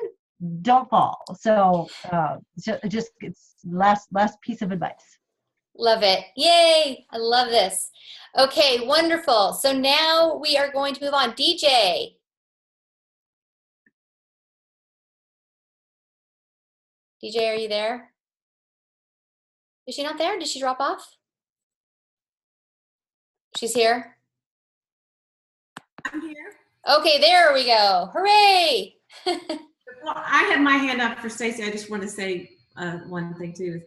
don't fall. So just it's last piece of advice. Love it. Yay. I love this. Okay, wonderful. So now we are going to move on. DJ. DJ, are you there? Is she not there? Did she drop off? She's here. I'm here. Okay, there we go. Hooray. Well, I have my hand up for Stacy. I just want to say one thing too.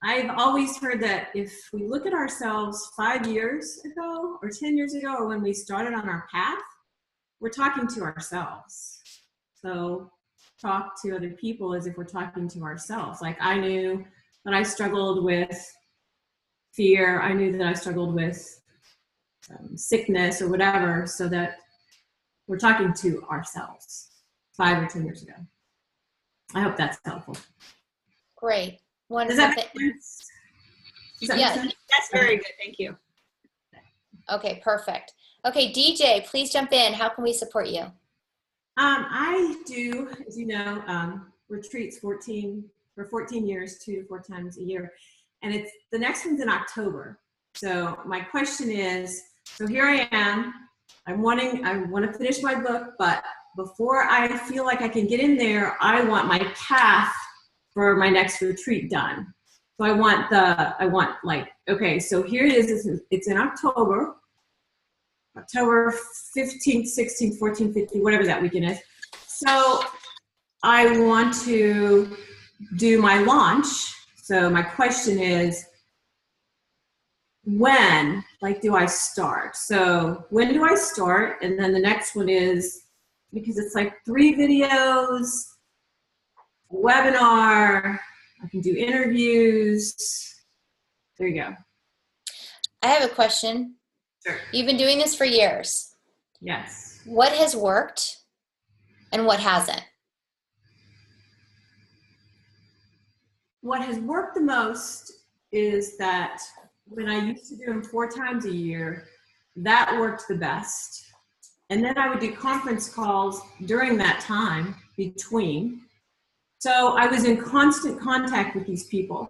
I've always heard that if we look at ourselves 5 years ago or 10 years ago, or when we started on our path, we're talking to ourselves. So talk to other people as if we're talking to ourselves. Like I knew that I struggled with fear. I knew that I struggled with sickness or whatever, so that we're talking to ourselves 5 or 10 years ago. I hope that's helpful. Great. Wonderful. Does that make sense? Does that Yes. make sense? That's very good. Thank you. Okay, perfect. Okay, DJ, please jump in. How can we support you? I do, as you know, retreats 14 years, 2 to 4 times a year. And the next one's in October. So my question is, so here I am, I want to finish my book, but before I feel like I can get in there, I want my path for my next retreat done. So I want like, okay, so here it is, it's in October 15th, 16th, 14th, 15th, whatever that weekend is. So I want to do my launch. So my question is, when, like, do I start? So when do I start? And then the next one is, because it's like 3 videos, a webinar, I can do interviews. There you go. I have a question. Sure. You've been doing this for years. Yes. What has worked and what hasn't? What has worked the most is that when I used to do them 4 times a year, that worked the best. And then I would do conference calls during that time between. So I was in constant contact with these people,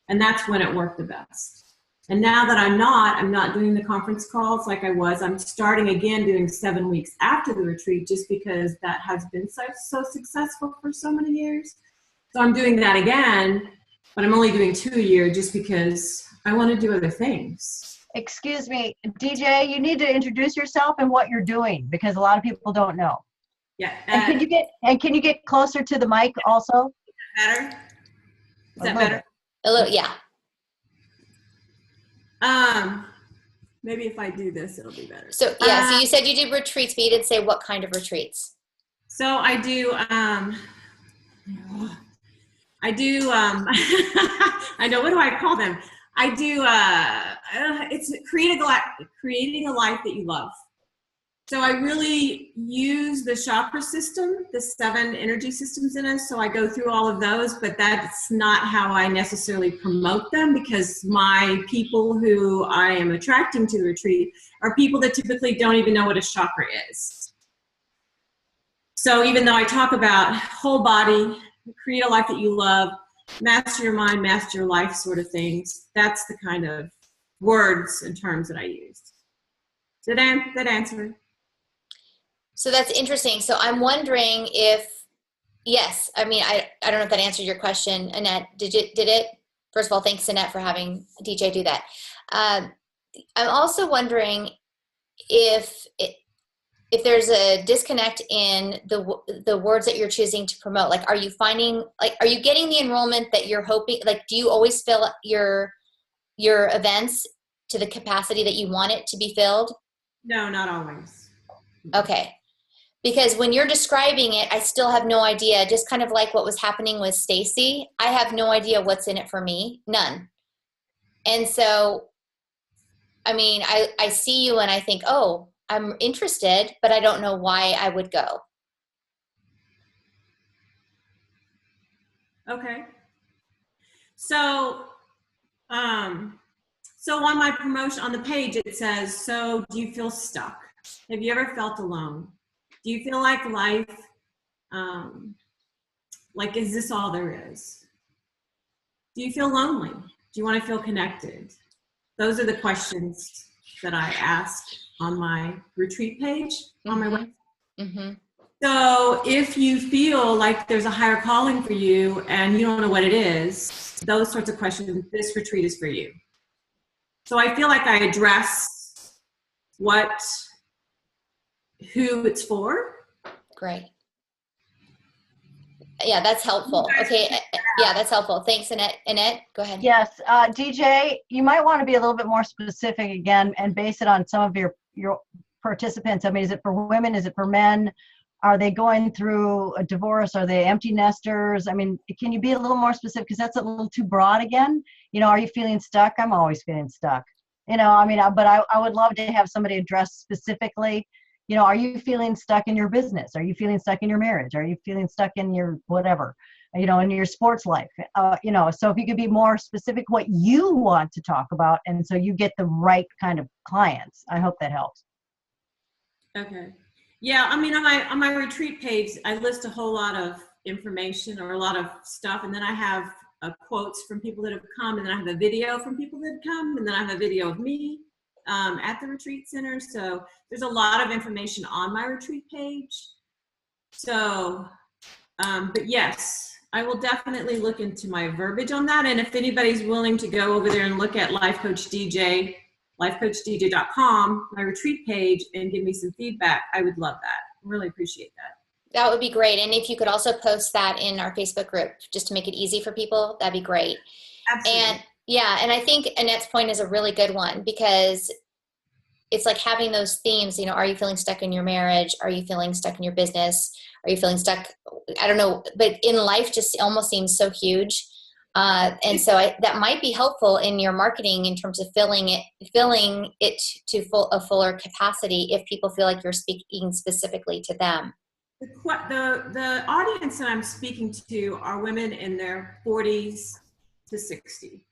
and that's when it worked the best. And now that I'm not doing the conference calls like I was. I'm starting again doing 7 weeks after the retreat, just because that has been so successful for so many years. So I'm doing that again, but I'm only doing 2 a year just because I want to do other things. Excuse me, DJ, you need to introduce yourself and what you're doing, because a lot of people don't know. Yeah. And can you get closer to the mic also? Better? Is that better? A little, yeah. Maybe if I do this, it'll be better. So yeah, so you said you did retreats, but you didn't say what kind of retreats. So I do, I know, what do I call them? I do, it's creating a life that you love. So I really use the chakra system, the 7 energy systems in us. So I go through all of those, but that's not how I necessarily promote them, because my people who I am attracting to the retreat are people that typically don't even know what a chakra is. So even though I talk about whole body, create a life that you love, master your mind, master your life sort of things, that's the kind of words and terms that I use. Did that answer? So that's interesting. So I'm wondering if, yes, I mean, I don't know if that answered your question. Annette, did it? First of all, thanks, Annette, for having DJ do that. I'm also wondering if there's a disconnect in the words that you're choosing to promote. Like, are you getting the enrollment that you're hoping? Like, do you always fill your events to the capacity that you want it to be filled? No, not always. Okay. Because when you're describing it, I still have no idea, just kind of like what was happening with Stacy. I have no idea what's in it for me, none. And so, I mean, I see you and I think, oh, I'm interested, but I don't know why I would go. Okay. So, so on my promotion on the page, it says, so do you feel stuck? Have you ever felt alone? Do you feel like life, like, is this all there is? Do you feel lonely? Do you want to feel connected? Those are the questions that I ask on my retreat page on my website. Mm-hmm. So if you feel like there's a higher calling for you and you don't know what it is, those sorts of questions, this retreat is for you. So I feel like I address who it's for. Great. Yeah, that's helpful. Okay. Yeah, that's helpful. Thanks, Annette. Annette, go ahead. Yes, DJ, you might want to be a little bit more specific again and base it on some of your participants. I mean, is it for women? Is it for men? Are they going through a divorce? Are they empty nesters? I mean, can you be a little more specific? Because that's a little too broad again. You know, are you feeling stuck? I'm always feeling stuck. You know, I mean, but I would love to have somebody address specifically, you know, are you feeling stuck in your business? Are you feeling stuck in your marriage? Are you feeling stuck in your whatever, you know, in your sports life? You know, so if you could be more specific what you want to talk about, and so you get the right kind of clients. I hope that helps. Okay. Yeah, I mean, on my retreat page, I list a whole lot of information or a lot of stuff, and then I have quotes from people that have come, and then I have a video from people that have come, and then I have a video of me at the retreat center. So there's a lot of information on my retreat page. So, but yes, I will definitely look into my verbiage on that. And if anybody's willing to go over there and look at Life Coach DJ, lifecoachdj.com, my retreat page, and give me some feedback, I would love that. Really appreciate that. That would be great. And if you could also post that in our Facebook group, just to make it easy for people, that'd be great. Absolutely. And yeah, and I think Annette's point is a really good one, because it's like having those themes, you know, are you feeling stuck in your marriage? Are you feeling stuck in your business? Are you feeling stuck? I don't know, but in life just almost seems so huge. And so that might be helpful in your marketing in terms of filling it to a fuller capacity if people feel like you're speaking specifically to them. The audience that I'm speaking to are women in their 40s to 60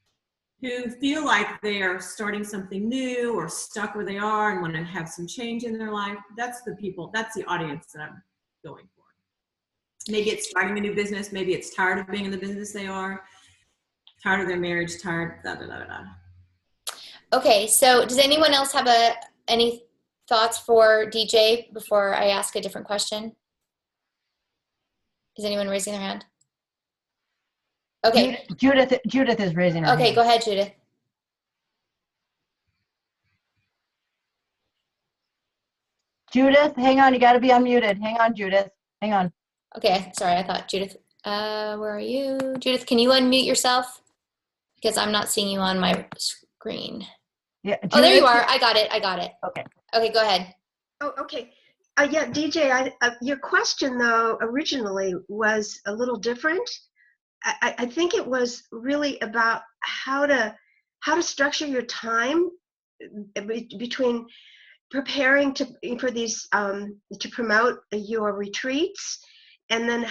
who feel like they are starting something new or stuck where they are and want to have some change in their life. That's the audience that I'm going for. Maybe it's starting a new business. Maybe it's tired of being in the business they are, tired of their marriage, tired, da, da, da, da. Okay, so does anyone else have any thoughts for DJ before I ask a different question? Is anyone raising their hand? Okay. Judith is raising her hand. Okay, go ahead, Judith. Judith, hang on. You got to be unmuted. Hang on, Judith. Hang on. Okay, sorry. I thought Judith. Where are you? Judith, can you unmute yourself? Because I'm not seeing you on my screen. Yeah. Judith, oh, there you are. I got it. Okay. Okay, go ahead. Oh, okay. Yeah, DJ, your question, though, originally was a little different. I think it was really about how to structure your time between preparing for these to promote your retreats, and then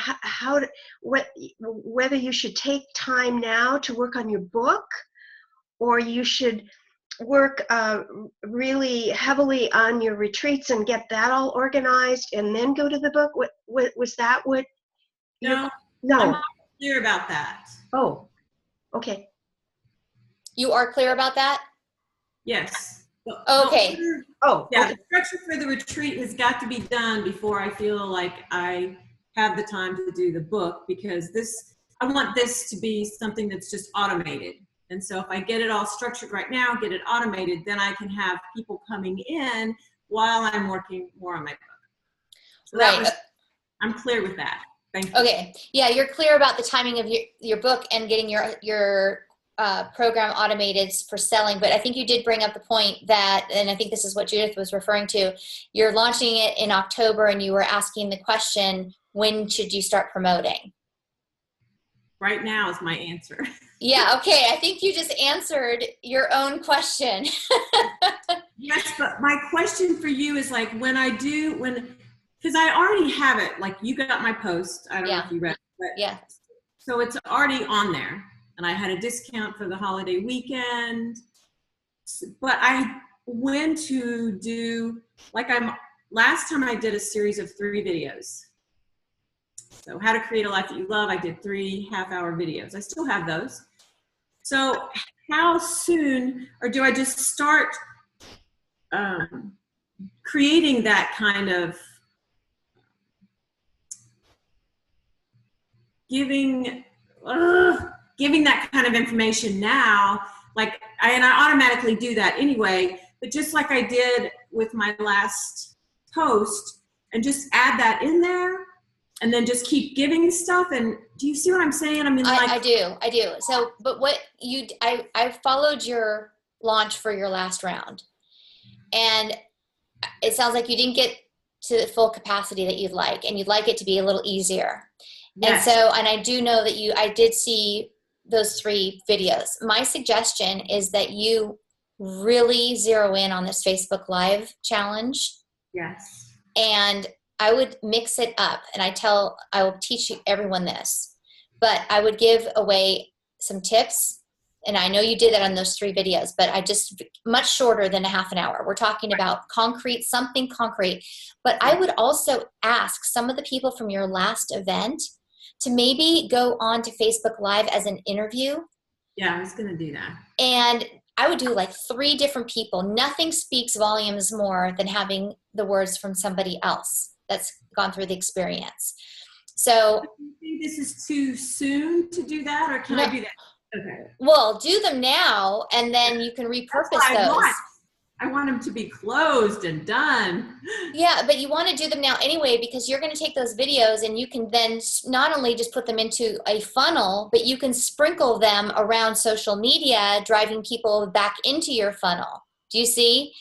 whether you should take time now to work on your book, or you should work really heavily on your retreats and get that all organized and then go to the book. Was that what? No. I'm not clear about that. Oh, okay. You are clear about that? Yes. Okay. Oh, yeah. okay. The structure for the retreat has got to be done before I feel like I have the time to do the book, because I want this to be something that's just automated. And so if I get it all structured right now, get it automated, then I can have people coming in while I'm working more on my book. So right. I'm clear with that. Thank you. Okay. Yeah, you're clear about the timing of your book and getting your program automated for selling. But I think you did bring up the point that, and I think this is what Judith was referring to, you're launching it in October and you were asking the question, when should you start promoting? Right now is my answer. Yeah, okay. I think you just answered your own question. Yes, but my question for you is like because I already have it, like you got my post. I don't know if you read it, but yeah. So it's already on there. And I had a discount for the holiday weekend. But I went to do, last time I did a series of 3 videos. So how to create a life that you love, I did 3 half-hour videos. I still have those. So how soon, or do I just start creating that kind of giving that kind of information now? And I automatically do that anyway, but just like I did with my last post, and just add that in there, and then just keep giving stuff. And do you see what I'm saying? I mean, I do. So, but I followed your launch for your last round, and it sounds like you didn't get to the full capacity that you'd like, and you'd like it to be a little easier. Yes. And I do know that I did see those 3 videos. My suggestion is that you really zero in on this Facebook Live challenge. Yes. And I would mix it up, and I will teach everyone this, but I would give away some tips. And I know you did that on those 3 videos, but I just much shorter than a half an hour. We're talking about something concrete. But I would also ask some of the people from your last event to maybe go on to Facebook Live as an interview. Yeah, I was going to do that. And I would do 3 different people. Nothing speaks volumes more than having the words from somebody else that's gone through the experience. So, do you think this is too soon to do that, or can I do that? Okay. Well, do them now, and then you can repurpose those. I want them to be closed and done. Yeah, but you want to do them now anyway, because you're going to take those videos and you can then not only just put them into a funnel, but you can sprinkle them around social media, driving people back into your funnel. Do you see?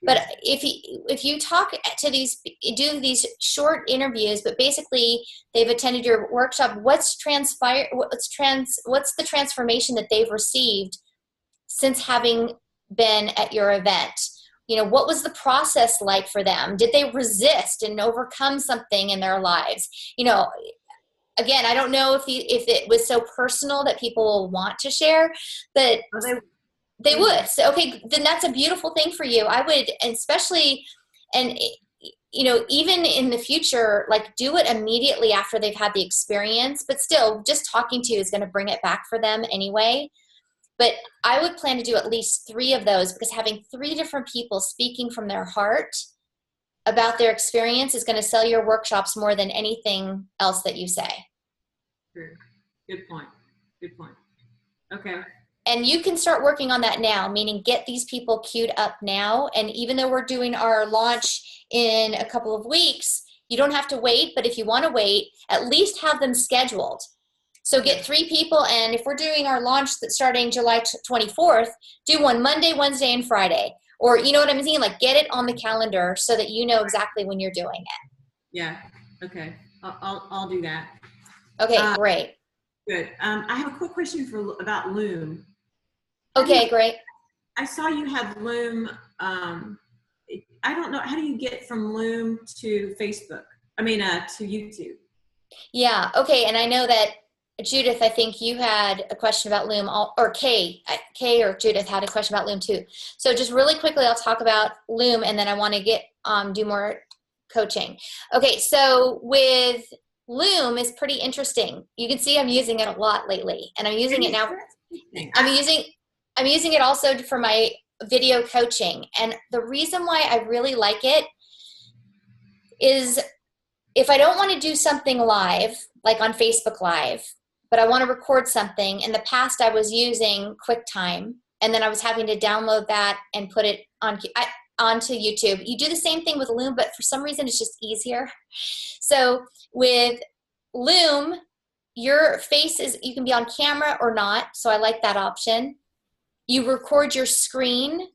But if you talk to do these short interviews, but basically they've attended your workshop, what's the transformation that they've received since having been at your event? What was the process like for them? Did they resist and overcome something in their lives? Again, I don't know if it was so personal that people will want to share, but they would. So, okay, then that's a beautiful thing for you. I would, especially, and even in the future, do it immediately after they've had the experience, but still just talking to you is going to bring it back for them anyway. But I would plan to do at least 3 of those, because having 3 different people speaking from their heart about their experience is going to sell your workshops more than anything else that you say. Good point. Okay. And you can start working on that now, meaning get these people queued up now. And even though we're doing our launch in a couple of weeks, you don't have to wait. But if you want to wait, at least have them scheduled. So get 3 people, and if we're doing our launch that's starting July 24th, do one Monday, Wednesday, and Friday. Or, you know what I'm saying? Get it on the calendar so that you know exactly when you're doing it. Yeah. Okay. I'll do that. Okay, great. Good. I have a quick question about Loom. Okay, great. I saw you have Loom. I don't know. How do you get from Loom to Facebook? To YouTube? Yeah. Okay. And I know that Judith, I think you had a question about Loom, or Kay or Judith had a question about Loom too. So just really quickly, I'll talk about Loom, and then I want to do more coaching. Okay. So with Loom is pretty interesting. You can see I'm using it a lot lately, and I'm using it now. I'm using it also for my video coaching. And the reason why I really like it is if I don't want to do something live, like on Facebook Live, but I want to record something. In the past, I was using QuickTime, and then I was having to download that and put it onto YouTube. You do the same thing with Loom, but for some reason, it's just easier. So with Loom, your face you can be on camera or not. So I like that option. You record your screen.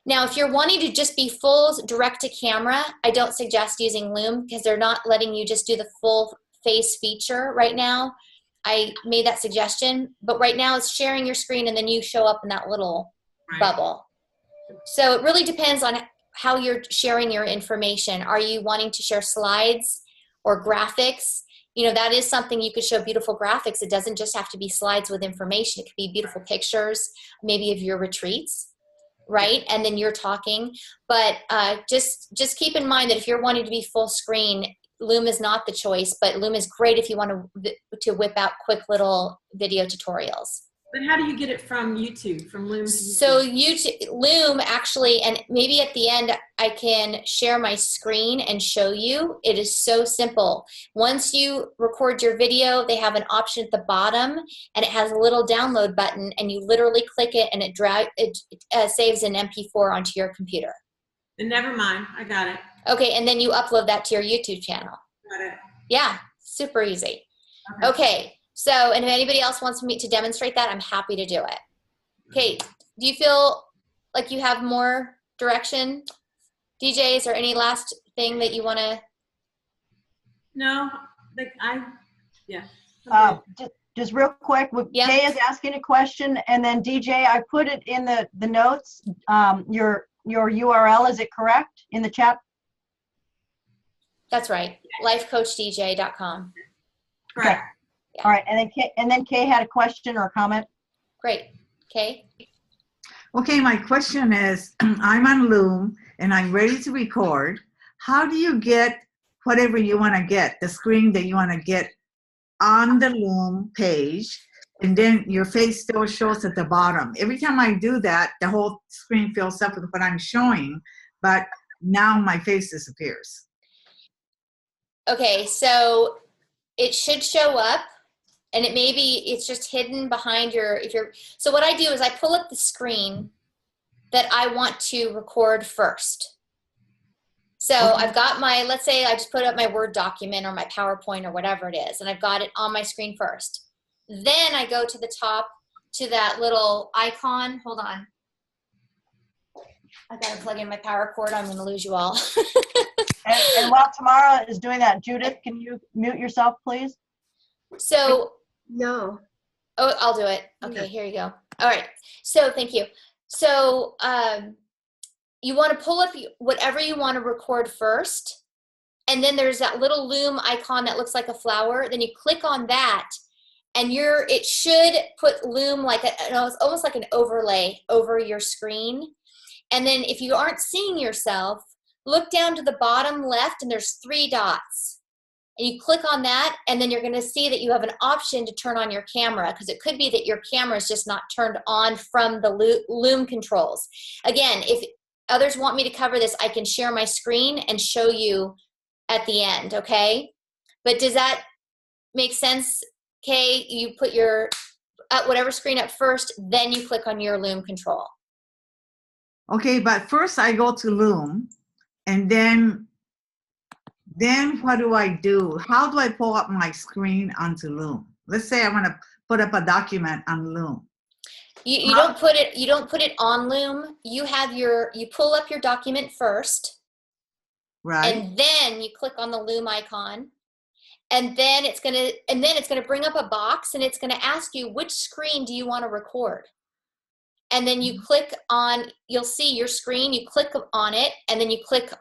Now, if you're wanting to just be full direct to camera, I don't suggest using Loom, because they're not letting you just do the full face feature right now. I made that suggestion, but right now it's sharing your screen and then you show up in that little bubble. So it really depends on how you're sharing your information. Are you wanting to share slides or graphics? you know, that is something you could show beautiful graphics. It doesn't just have to be slides with information. It could be beautiful pictures, maybe of your retreats, right? And then you're talking. But just keep in mind that if you're wanting to be full screen, Loom is not the choice, but Loom is great if you want to whip out quick little video tutorials. But how do you get it from YouTube, from Loom to YouTube? So Loom actually, and maybe at the end I can share my screen and show you. It is so simple. Once you record your video, they have an option at the bottom, and it has a little download button, and you literally click it, and it saves an MP4 onto your computer. And never mind, I got it. Okay, and then you upload that to your YouTube channel. Got it. Yeah, super easy. Okay. Okay, so, and if anybody else wants me to demonstrate that, I'm happy to do it. Okay, do you feel like you have more direction? DJ, is there any last thing that you want to? No, like yeah. Just real quick, Yeah. Kay is asking a question, and then DJ, I put it in the notes. Your URL, is it correct in the chat? That's right, lifecoachdj.com. Correct. Yeah. All right, and then Kay had a question or a comment. Great, okay. Okay, my question is, I'm on Loom and I'm ready to record. How do you get whatever you want to get, the screen that you want to get on the Loom page, and then your face still shows at the bottom? Every time I do that, the whole screen fills up with what I'm showing, but now my face disappears. Okay, so it should show up, and it's just hidden behind so what I do is I pull up the screen that I want to record first. So I've got let's say I just put up my Word document or my PowerPoint or whatever it is, and I've got it on my screen first. Then I go to the top to that little icon. Hold on. I've got to plug in my power cord. I'm going to lose you all. And while Tamara is doing that, Judith, can you mute yourself, please? So, No. oh, I'll do it. Okay, here you go. All right. So thank you. So you want to pull up whatever you want to record first. And then there's that little Loom icon that looks like a flower. Then you click on that, and it should put Loom it's almost like an overlay over your screen. And then if you aren't seeing yourself, look down to the bottom left, and there's 3 dots. And you click on that, and then you're going to see that you have an option to turn on your camera, because it could be that your camera is just not turned on from the Loom controls. Again, if others want me to cover this, I can share my screen and show you at the end, okay? But does that make sense, Kay? You put your whatever screen up first, then you click on your Loom control. Okay, but first I go to Loom, and then what do I do? How do I pull up my screen onto Loom? Let's say I want to put up a document on Loom. You don't put it on Loom. You pull up your document first. Right. And then you click on the Loom icon. And then it's gonna bring up a box, and it's gonna ask you, which screen do you want to record? And then you click on, you'll see your screen, you click on it, and then you click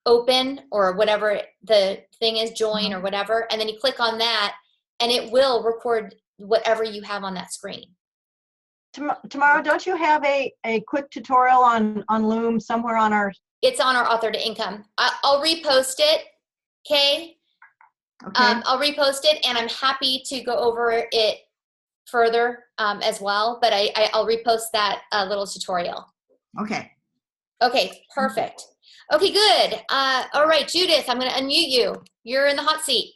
open or whatever the thing is, join or whatever, and then you click on that, and it will record whatever you have on that screen. Tomorrow, don't you have a quick tutorial on Loom somewhere on our? It's on our Author to Income. I'll repost it, Kay. Okay. I'll repost it, and I'm happy to go over it further as well, but I'll repost that little tutorial. Okay. Okay, perfect. Okay, good. All right, Judith, I'm going to unmute you. You're in the hot seat.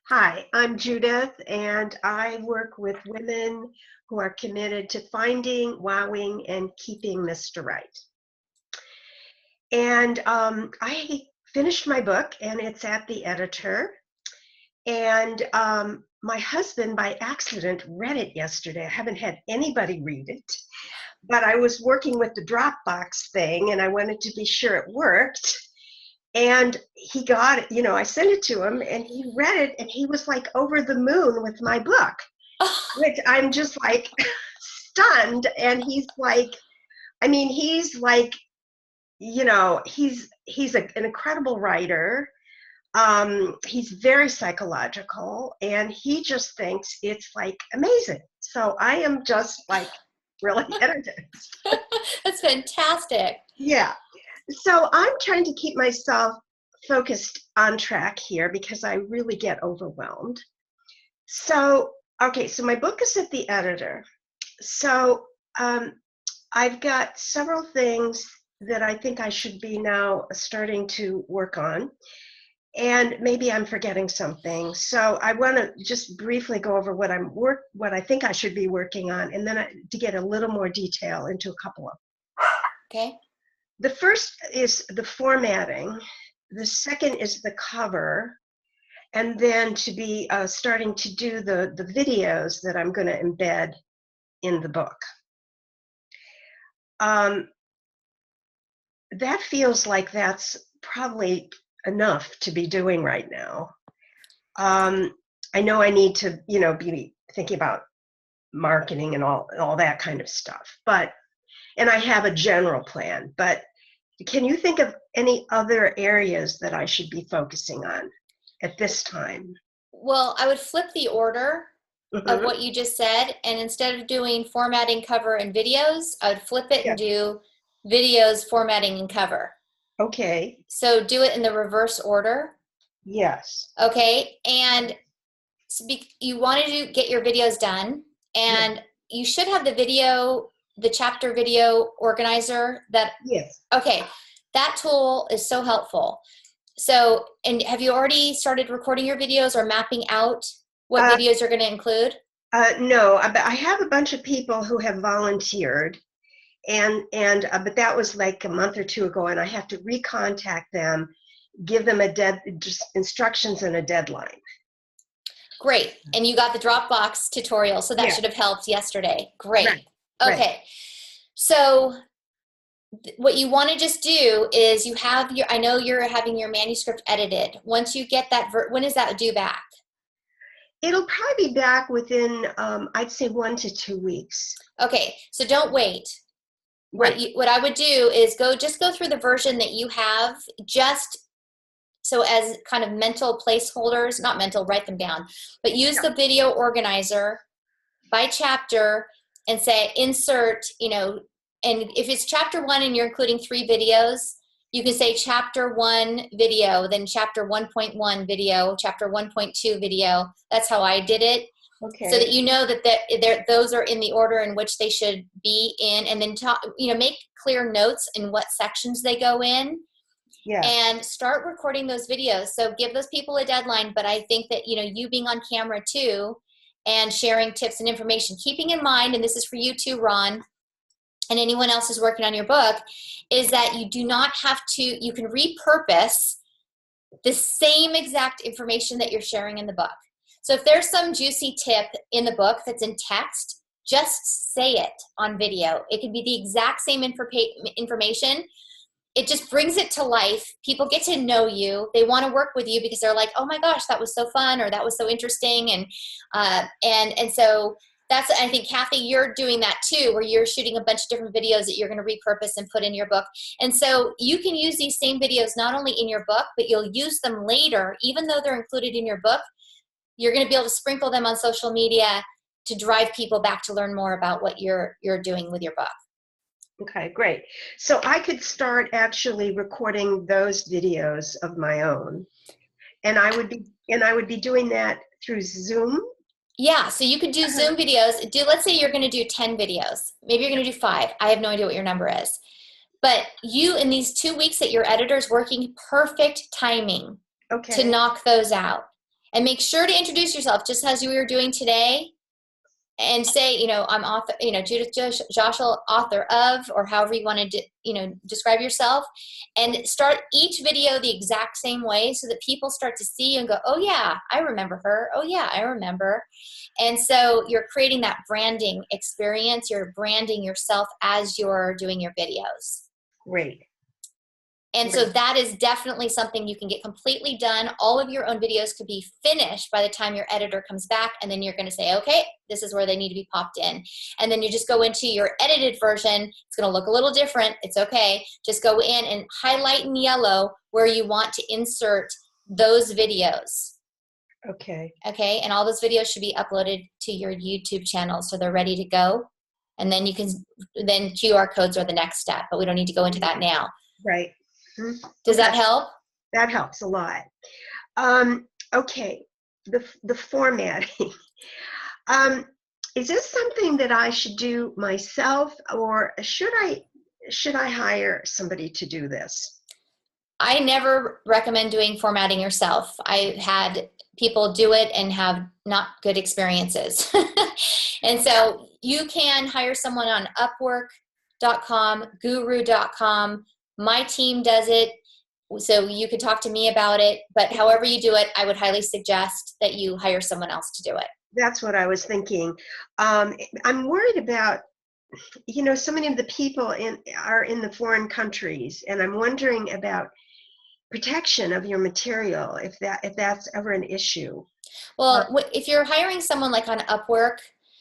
Hi, I'm Judith, and I work with women who are committed to finding, wowing, and keeping Mr. Right. And I finished my book, and it's at the editor. And my husband, by accident, read it yesterday. I haven't had anybody read it, but I was working with the Dropbox thing, and I wanted to be sure it worked. And he got it, I sent it to him, and he read it, and he was like over the moon with my book, which I'm just like stunned. And he's like, he's like, he's an incredible writer. He's very psychological, and he just thinks it's like amazing. So I am just like really energized. That's fantastic. Yeah. So I'm trying to keep myself focused on track here because I really get overwhelmed. So, okay, so my book is at the editor. So I've got several things that I think I should be now starting to work on. And maybe I'm forgetting something. So I want to just briefly go over what I think I should be working on, and then to get a little more detail into a couple of. Okay. The first is the formatting. The second is the cover, and then to be starting to do the videos that I'm going to embed in the book. That feels like that's probably enough to be doing right now. I know I need to, be thinking about marketing and all that kind of stuff, and I have a general plan, but can you think of any other areas that I should be focusing on at this time? Well, I would flip the order of what you just said, and instead of doing formatting, cover, and videos, I would flip it and do videos, formatting, and cover. Okay. So do it in the reverse order. Yes. Okay. And so you wanted to get your videos done, and you should have the chapter video organizer that. Yes. Okay. That tool is so helpful. So, and have you already started recording your videos or mapping out what videos you're going to include? No, but I have a bunch of people who have volunteered, but that was like a month or two ago, and I have to recontact them, give them just instructions and a deadline. Great. And you got the Dropbox tutorial, so that should have helped yesterday. Great. Right. Okay. Right. So what you want to just do is I know you're having your manuscript edited. Once you get that, when is that due back? It'll probably be back within, I'd say 1 to 2 weeks. Okay. So don't wait. Right. What I would do is go through the version that you have, just so as kind of mental placeholders, not mental, write them down, but use the video organizer by chapter and say insert, and if it's chapter 1 and you're including 3 videos, you can say chapter 1 video, then chapter 1.1 video, chapter 1.2 video. That's how I did it. Okay. So that you know that those are in the order in which they should be in, and then make clear notes in what sections they go in. Yeah. And start recording those videos. So give those people a deadline, but I think that, you being on camera too and sharing tips and information, keeping in mind, and this is for you too, Ron, and anyone else who's working on your book, is that you do not have to, you can repurpose the same exact information that you're sharing in the book. So if there's some juicy tip in the book that's in text, just say it on video. It can be the exact same information. It just brings it to life. People get to know you. They want to work with you because they're like, oh my gosh, that was so fun, or that was so interesting. And so that's, I think, Kathy, you're doing that too, where you're shooting a bunch of different videos that you're going to repurpose and put in your book. And so you can use these same videos not only in your book, but you'll use them later, even though they're included in your book. You're going to be able to sprinkle them on social media to drive people back to learn more about what you're doing with your book. Okay, great. So I could start actually recording those videos of my own, and I would be doing that through Zoom. Yeah, so you could do Zoom videos. Let's say you're going to do 10 videos. Maybe you're going to do 5. I have no idea what your number is. But you, in these 2 weeks that your editor's working, perfect timing to knock those out. And make sure to introduce yourself, just as you were doing today. And say, I'm author, Judith Joshua, author of, or however you want to, describe yourself, and start each video the exact same way so that people start to see and go, oh yeah, I remember her. Oh yeah, I remember. And so you're creating that branding experience. You're branding yourself as you're doing your videos. Great. And so that is definitely something you can get completely done. All of your own videos could be finished by the time your editor comes back, and then you're going to say, okay, this is where they need to be popped in. And then you just go into your edited version. It's going to look a little different. It's okay. Just go in and highlight in yellow where you want to insert those videos. Okay. Okay, and all those videos should be uploaded to your YouTube channel so they're ready to go. And then then QR codes are the next step, but we don't need to go into that now. Right. Mhm. Does that Okay. help? That helps a lot. Okay, the formatting. Is this something that I should do myself, or should I hire somebody to do this? I never recommend doing formatting yourself. I've had people do it and have not good experiences. And so you can hire someone on Upwork.com, Guru.com. My team does it, so you could talk to me about it. But however you do it, I would highly suggest that you hire someone else to do it. That's what I was thinking. I'm worried about, so many of the people are in the foreign countries, and I'm wondering about protection of your material, if that's ever an issue. Well, if you're hiring someone like on Upwork,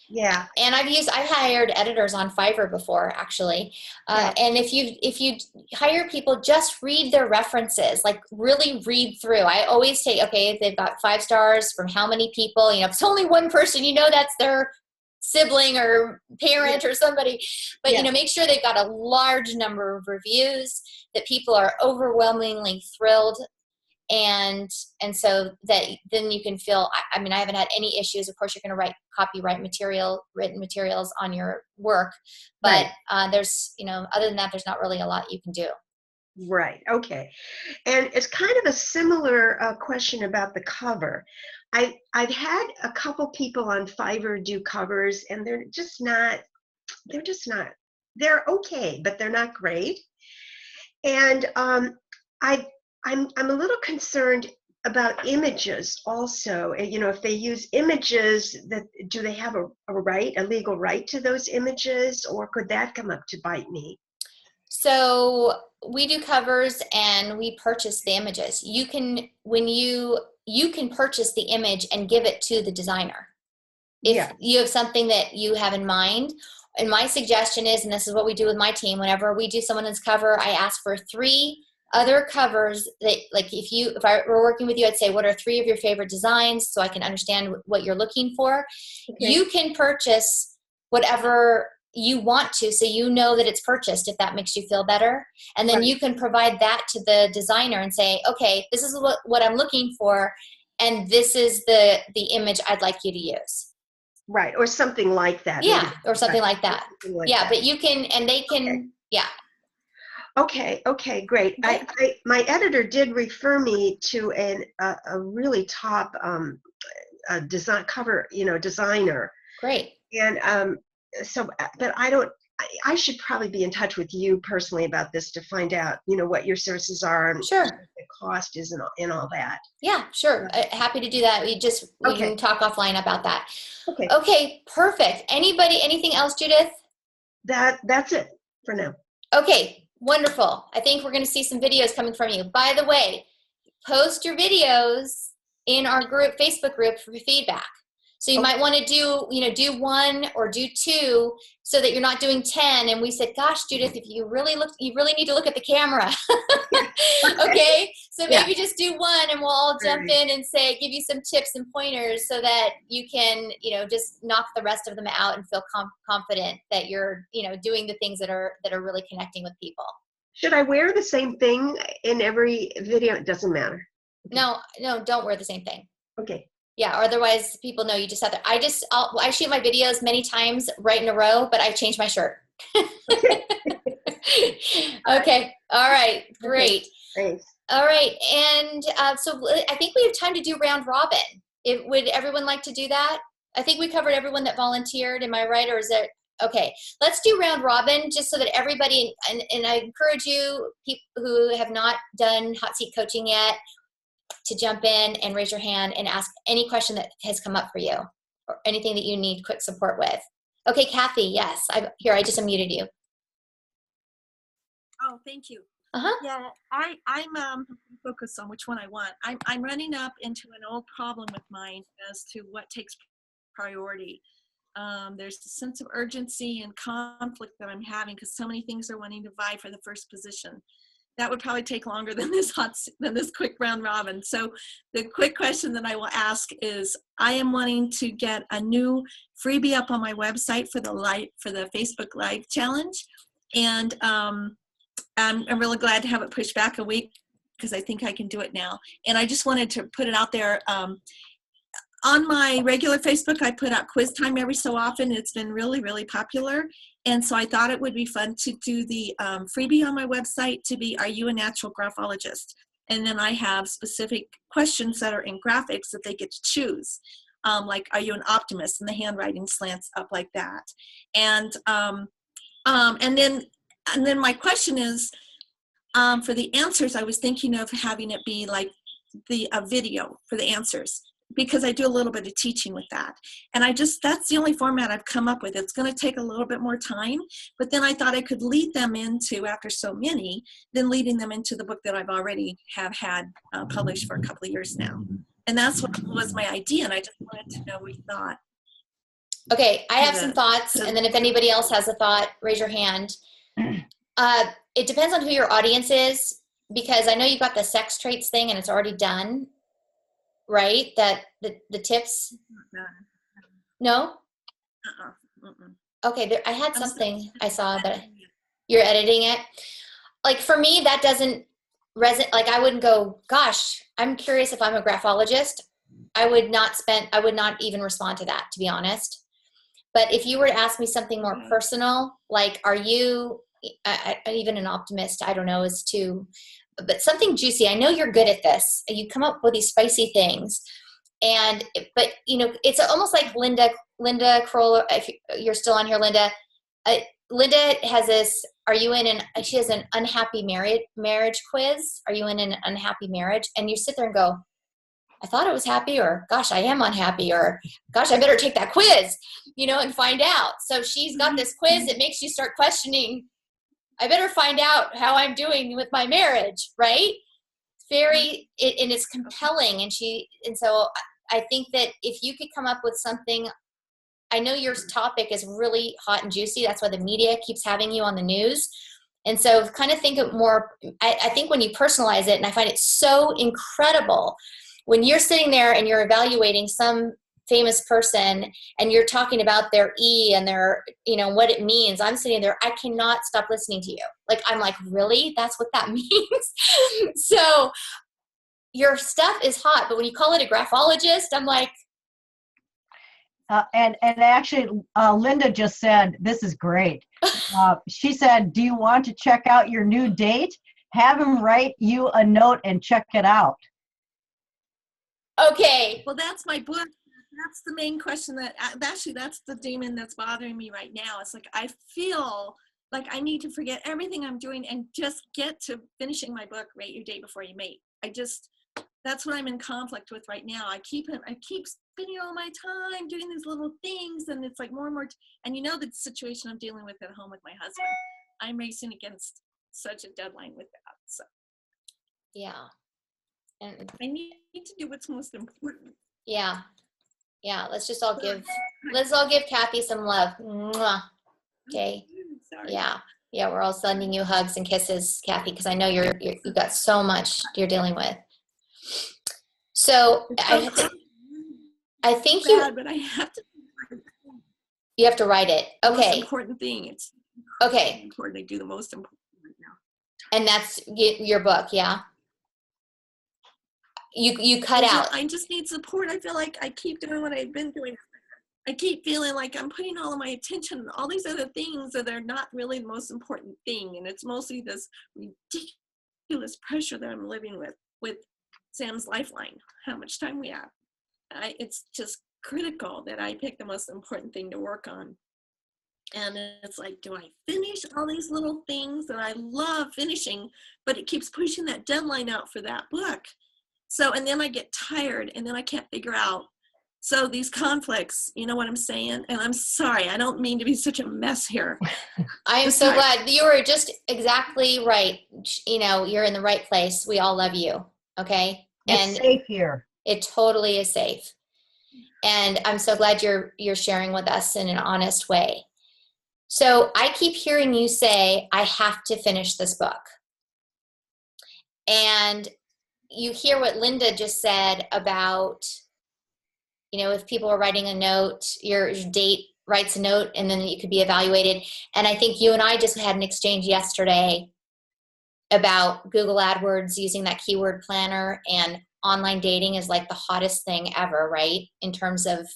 yeah, and I've hired editors on Fiverr before, actually. And if you hire people, just read their references, like really read through. I always say, okay, if they've got 5 stars from how many people, if it's only one person, that's their sibling or parent or somebody, but make sure they've got a large number of reviews, that people are overwhelmingly thrilled. And so that then you can feel, I haven't had any issues. Of course, you're going to write written materials on your work, but there's, other than that, there's not really a lot you can do. Right. Okay. And it's kind of a similar question about the cover. I've had a couple people on Fiverr do covers, and they're okay, but they're not great. And I'm a little concerned about images also. If they use images, do they have a legal right to those images, or could that come up to bite me? So we do covers and we purchase the images. You can purchase the image and give it to the designer. If you have something that you have in mind. And my suggestion is, and this is what we do with my team, whenever we do someone's cover, I ask for 3 other covers that, like, if I were working with you, I'd say, what are 3 of your favorite designs, so I can understand what you're looking for. Okay. You can purchase whatever you want to, so that it's purchased, if that makes you feel better. And then you can provide that to the designer and say, okay, this is what I'm looking for, and this is the image I'd like you to use. Right, or something like that. Yeah, or something like that. But you can, and they can, Okay, great. My editor did refer me to a really top designer. Great. And but I should probably be in touch with you personally about this to find out, what your services are and sure. what the cost is and all that. Yeah, sure. Happy to do that. We can talk offline about that. Okay. Okay, perfect. Anything else, Judith? That's it for now. Okay, wonderful. I think we're going to see some videos coming from you. By the way, post your videos in our Facebook group for feedback. So you might want to do 1 or do 2, so that you're not doing 10. And we said, gosh, Judith, if you really need to look at the camera. Okay. So maybe just do 1, and we'll all jump in and give you some tips and pointers, so that you can, just knock the rest of them out and feel confident that you're, doing the things that are really connecting with people. Should I wear the same thing in every video? It doesn't matter. Okay. No, don't wear the same thing. Okay. Yeah, or otherwise people know you just have to. I shoot my videos many times right in a row, but I change my shirt. Okay. All right. Great. Okay. Thanks. All right. And so I think we have time to do round robin. Would everyone like to do that? I think we covered everyone that volunteered. Am I right? Or is it? Okay. Let's do round robin, just so that everybody, and I encourage you, people who have not done hot seat coaching yet, to jump in and raise your hand and ask any question that has come up for you, or anything that you need quick support with. Okay, Kathy, yes. I just unmuted you. Oh, thank you. Uh-huh. Yeah, I'm focused on which one I want. I'm running up into an old problem with mine as to what takes priority. There's a sense of urgency and conflict that I'm having, because so many things are wanting to vie for the first position. that would probably take longer than this quick round robin. So the quick question that I will ask is, I am wanting to get a new freebie up on my website for the Facebook Live challenge. And I'm really glad to have it pushed back a week because I think I can do it now. And I just wanted to put it out there. On my regular Facebook, I put out quiz time every so often. It's been really, really popular. And so I thought it would be fun to do the freebie on my website to be, are you a natural graphologist? And then I have specific questions that are in graphics that they get to choose. Like, are you an optimist? And the handwriting slants up like that. And then my question is, for the answers, I was thinking of having it be like a video for the answers, because I do a little bit of teaching with that. And that's the only format I've come up with. It's going to take a little bit more time, but then I thought I could lead them into, after so many, then leading them into the book that I've already have had published for a couple of years now. And that's what was my idea. And I just wanted to know what you thought. Okay, I have some thoughts. And then if anybody else has a thought, raise your hand. It depends on who your audience is, because I know you've got the sex traits thing and it's already done. Right? That the tips? No? Okay, I had something I saw that you're editing it. Like, for me, that doesn't resonate. Like, I wouldn't go, gosh, I'm curious if I'm a graphologist. I would not even respond to that, to be honest. But if you were to ask me something more personal, like, are you even an optimist? I don't know, is too, but something juicy. I know you're good at this. You come up with these spicy things. But it's almost like Linda Kroll, if you're still on here, Linda. Linda has this, she has an unhappy marriage quiz. Are you in an unhappy marriage? And you sit there and go, I thought it was happy, or gosh, I am unhappy, or gosh, I better take that quiz, and find out. So she's got this quiz that makes you start questioning, I better find out how I'm doing with my marriage, right? And it's compelling. And so I think that if you could come up with something, I know your topic is really hot and juicy. That's why the media keeps having you on the news. And so kind of think of more, I think when you personalize it, and I find it so incredible when you're sitting there and you're evaluating some famous person and you're talking about their E and their, what it means. I'm sitting there, I cannot stop listening to you. Like, I'm like, really? That's what that means? So your stuff is hot, but when you call it a graphologist, I'm like. And actually, Linda just said, this is great. She said, do you want to check out your new date? Have him write you a note and check it out. Okay. Well, that's my book. That's the main question that's the demon that's bothering me right now. It's like, I feel like I need to forget everything I'm doing and just get to finishing my book, Rate Your Date Before You Mate. That's what I'm in conflict with right now. I keep spending all my time doing these little things, and it's like more and more, and the situation I'm dealing with at home with my husband. I'm racing against such a deadline with that. So yeah. And I need to do what's most important. Yeah. Let's all give Kathy some love. Mwah. Okay. Sorry. Yeah. We're all sending you hugs and kisses, Kathy, because I know you've got so much you're dealing with. So I think but I have to. You have to write it. Okay. Most important thing. It's okay. Important. I do the most important right now. And that's your book, yeah. You cut out. I just need support. I feel like I keep doing what I've been doing. I keep feeling like I'm putting all of my attention on all these other things that are not really the most important thing. And it's mostly this ridiculous pressure that I'm living with Sam's Lifeline, how much time we have. It's just critical that I pick the most important thing to work on. And it's like, do I finish all these little things that I love finishing, but it keeps pushing that deadline out for that book. So, and then I get tired and then I can't figure out. So these conflicts, you know what I'm saying? And I'm sorry, I don't mean to be such a mess here. I am so glad you were just exactly right. You're in the right place. We all love you. Okay. It's safe here. It totally is safe. And I'm so glad you're sharing with us in an honest way. So I keep hearing you say, I have to finish this book. And you hear what Linda just said about, if people are writing a note, your date writes a note and then you could be evaluated. And I think you and I just had an exchange yesterday about Google AdWords using that keyword planner, and online dating is like the hottest thing ever, right? In terms of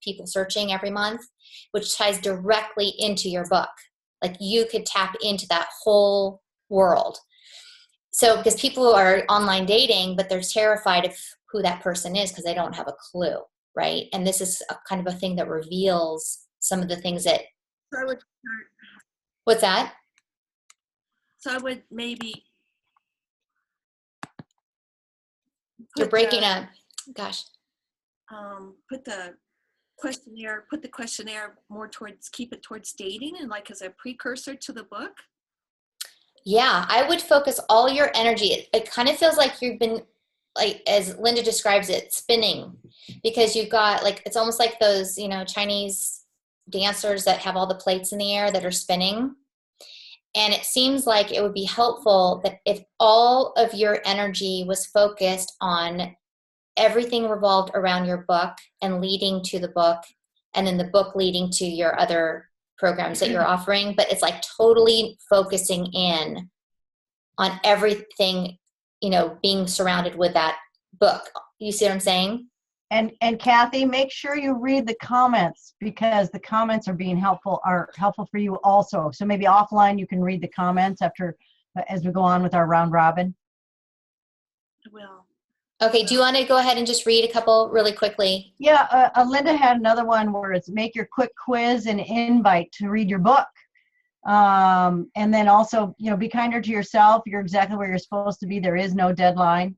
people searching every month, which ties directly into your book. Like you could tap into that whole world. So because people are online dating, but they're terrified of who that person is because they don't have a clue, right? And this is a kind of a thing that reveals some of the things that. So I would. What's that? So I would maybe. You're breaking up. Gosh. Put the questionnaire more towards, keep it towards dating and like as a precursor to the book. Yeah, I would focus all your energy. It kind of feels like you've been, like, as Linda describes it, spinning, because you've got like, it's almost like those, Chinese dancers that have all the plates in the air that are spinning. And it seems like it would be helpful that if all of your energy was focused on everything revolved around your book and leading to the book, and then the book leading to your other programs that you're offering, but it's like totally focusing in on everything, being surrounded with that book. You see what I'm saying? And Kathy, make sure you read the comments, because the comments are helpful for you also. So maybe offline you can read the comments as we go on with our round robin. I will. Okay, do you want to go ahead and just read a couple really quickly? Yeah, Linda had another one where it's make your quick quiz and invite to read your book. And then also, be kinder to yourself. You're exactly where you're supposed to be. There is no deadline.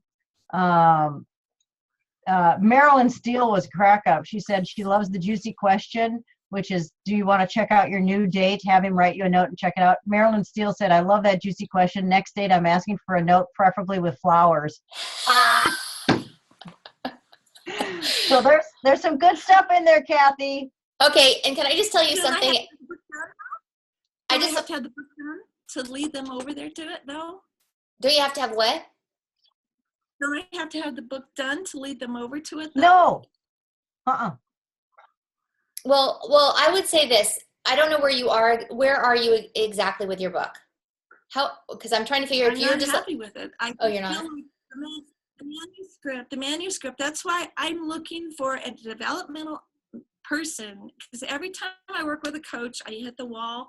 Marilyn Steele was crack up. She said she loves the juicy question, which is, do you want to check out your new date? Have him write you a note and check it out. Marilyn Steele said, I love that juicy question. Next date, I'm asking for a note, preferably with flowers. So there's some good stuff in there, Kathy. Okay, and can I just tell you something? I just have to have the book done to lead them over there to it, though. Do you have to have what? Don't I have to have the book done to lead them over to it, though? No. Well, I would say this. I don't know where you are. Where are you exactly with your book? Because I'm trying to figure out if you're just happy with it. You're not. The manuscript. That's why I'm looking for a developmental person, because every time I work with a coach, I hit the wall.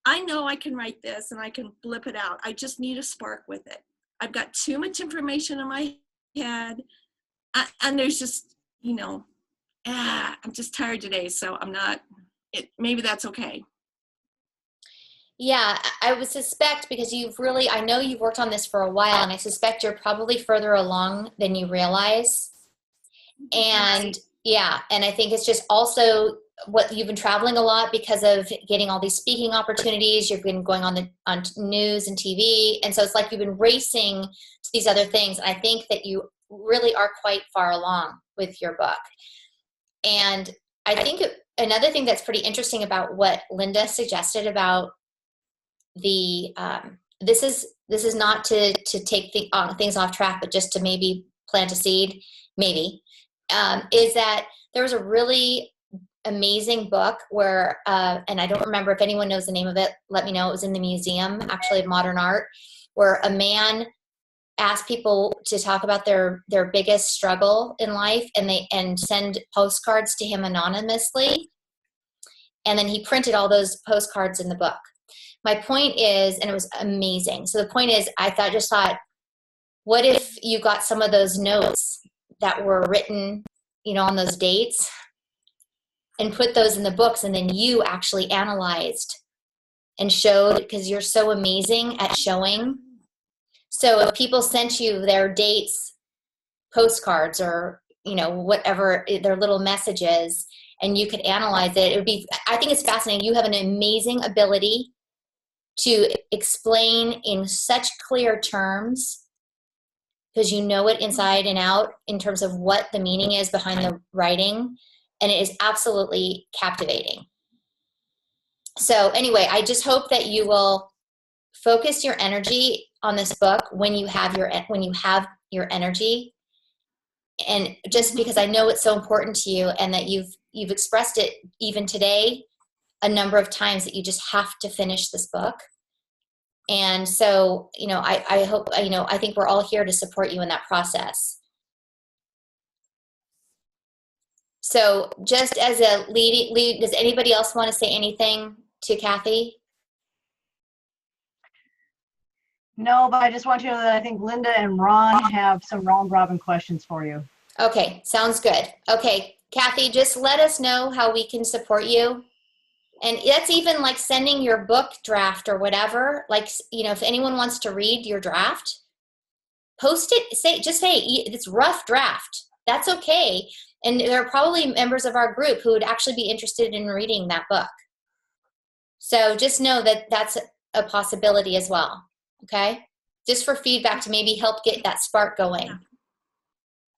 I know I can write this and I can blip it out. I just need a spark with it. I've got too much information in my head, and there's just, I'm just tired today, so I'm not. Maybe that's okay. Yeah, I would suspect, because I know you've worked on this for a while, and I suspect you're probably further along than you realize. And yeah, and I think it's just also what you've been traveling a lot because of getting all these speaking opportunities. You've been going on news and TV. And so it's like you've been racing to these other things. And I think that you really are quite far along with your book. And I think another thing that's pretty interesting about what Linda suggested about this is not to take things off track, but just to maybe plant a seed, is that there was a really amazing book where, and I don't remember if anyone knows the name of it, let me know. It was in the Museum, actually, of Modern Art, where a man asked people to talk about their biggest struggle in life, and send postcards to him anonymously. And then he printed all those postcards in the book. My point is, and it was amazing. So the point is, I just thought, what if you got some of those notes that were written, on those dates, and put those in the books, and then you actually analyzed and showed, because you're so amazing at showing. So if people sent you their dates, postcards, or, whatever, their little messages, and you could analyze it, I think it's fascinating. You have an amazing ability to explain in such clear terms, because you know it inside and out in terms of what the meaning is behind the writing, and it is absolutely captivating. So anyway, I just hope that you will focus your energy on this book when you have your energy. And just because I know it's so important to you, and that you've expressed it even today a number of times, that you just have to finish this book. And so, I hope, I think we're all here to support you in that process. So just as a lead, does anybody else want to say anything to Kathy? No, but I just want you to know that I think Linda and Ron have some round robin questions for you. Okay, sounds good. Okay, Kathy, just let us know how we can support you. And that's even like sending your book draft or whatever. Like, if anyone wants to read your draft, post it, just say it's rough draft. That's okay. And there are probably members of our group who would actually be interested in reading that book. So just know that that's a possibility as well. Okay? Just for feedback to maybe help get that spark going.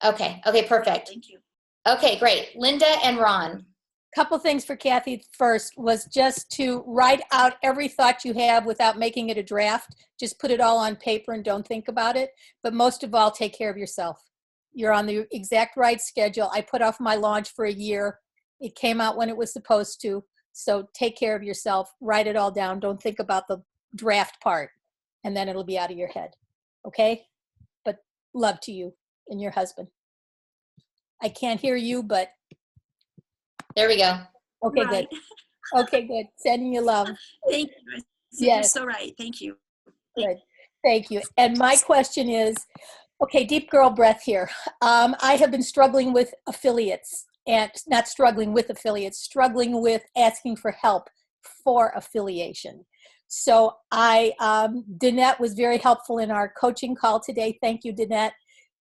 Okay, perfect. Thank you. Okay, great. Linda and Ron. Couple things for Kathy. First was just to write out every thought you have without making it a draft. Just put it all on paper and don't think about it. But most of all, take care of yourself. You're on the exact right schedule. I put off my launch for a year. It came out when it was supposed to. So take care of yourself. Write it all down. Don't think about the draft part, and then it'll be out of your head. Okay? But love to you and your husband. I can't hear you, but there we go. Okay, Right. Good. Okay, good. Sending you love. Thank you. Yes. You're so right. Thank you. Good. Thank you. And my question is, okay, deep girl breath here. I have been struggling with affiliates, and not struggling with affiliates, struggling with asking for help for affiliation. So Danette was very helpful in our coaching call today. Thank you, Danette,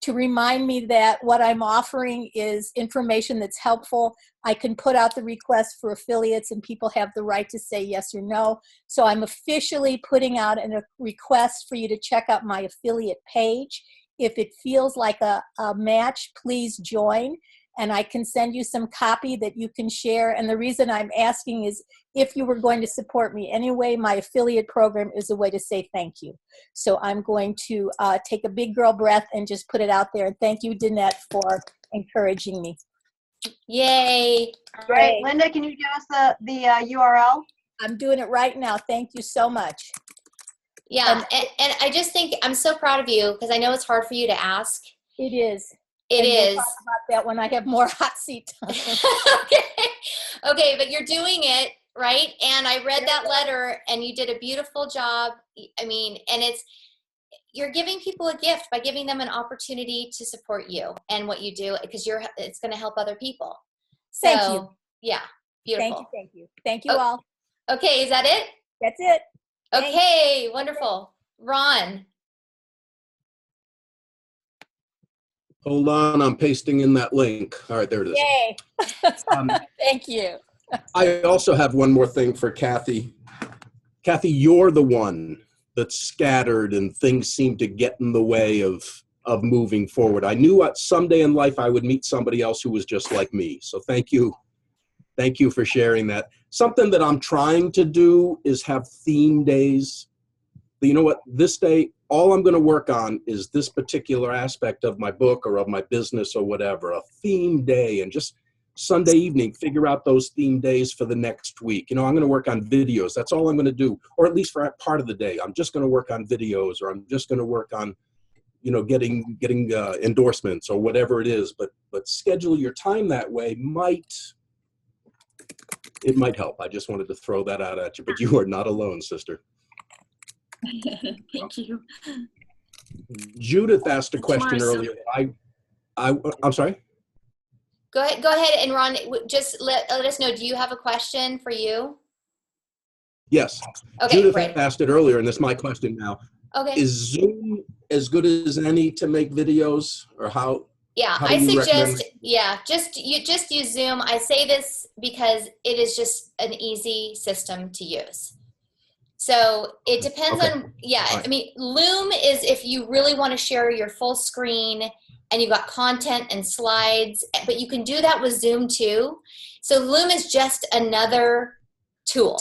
to remind me that what I'm offering is information that's helpful. I can put out the request for affiliates, and people have the right to say yes or no. So I'm officially putting out a request for you to check out my affiliate page. If it feels like a match, please join, and I can send you some copy that you can share. And the reason I'm asking is, if you were going to support me anyway, my affiliate program is a way to say thank you. So I'm going to take a big girl breath and just put it out there. And thank you, Danette, for encouraging me. Yay. All right, Linda, can you give us the URL? I'm doing it right now. Thank you so much. Yeah, and I just think I'm so proud of you, because I know it's hard for you to ask. It is. It is. We'll talk about that when I have more hot seat time. Okay, but you're doing it, right? And I read that letter, and you did a beautiful job. I mean, and you're giving people a gift by giving them an opportunity to support you and what you do, because it's going to help other people. So, Thank you. Yeah, beautiful. Thank you. Thank you all. Okay, is that it? That's it. Okay, wonderful. Ron. Hold on, I'm pasting in that link. All right, there it is. Yay. Thank you. I also have one more thing for Kathy. Kathy, you're the one that's scattered and things seem to get in the way of moving forward. I knew someday in life I would meet somebody else who was just like me. So thank you. Thank you for sharing that. Something that I'm trying to do is have theme days. But you know what? This day, all I'm going to work on is this particular aspect of my book or of my business or whatever, a theme day, and just Sunday evening, figure out those theme days for the next week. I'm going to work on videos. That's all I'm going to do, or at least for part of the day. I'm just going to work on videos, or I'm just going to work on, getting endorsements or whatever it is. But schedule your time that way might help. I just wanted to throw that out at you, but you are not alone, sister. Thank you. Judith asked a question earlier. I'm sorry. Go ahead, and Ron, just let us know. Do you have a question for you? Yes. Okay, Judith great. asked it earlier, and this is my question now. Okay. Is Zoom as good as any to make videos, or how? Yeah, how I do you suggest, recommend? just use Zoom. I say this because it is just an easy system to use. So it depends on, Right. I mean, Loom is if you really want to share your full screen and you've got content and slides, but you can do that with Zoom too. So Loom is just another tool.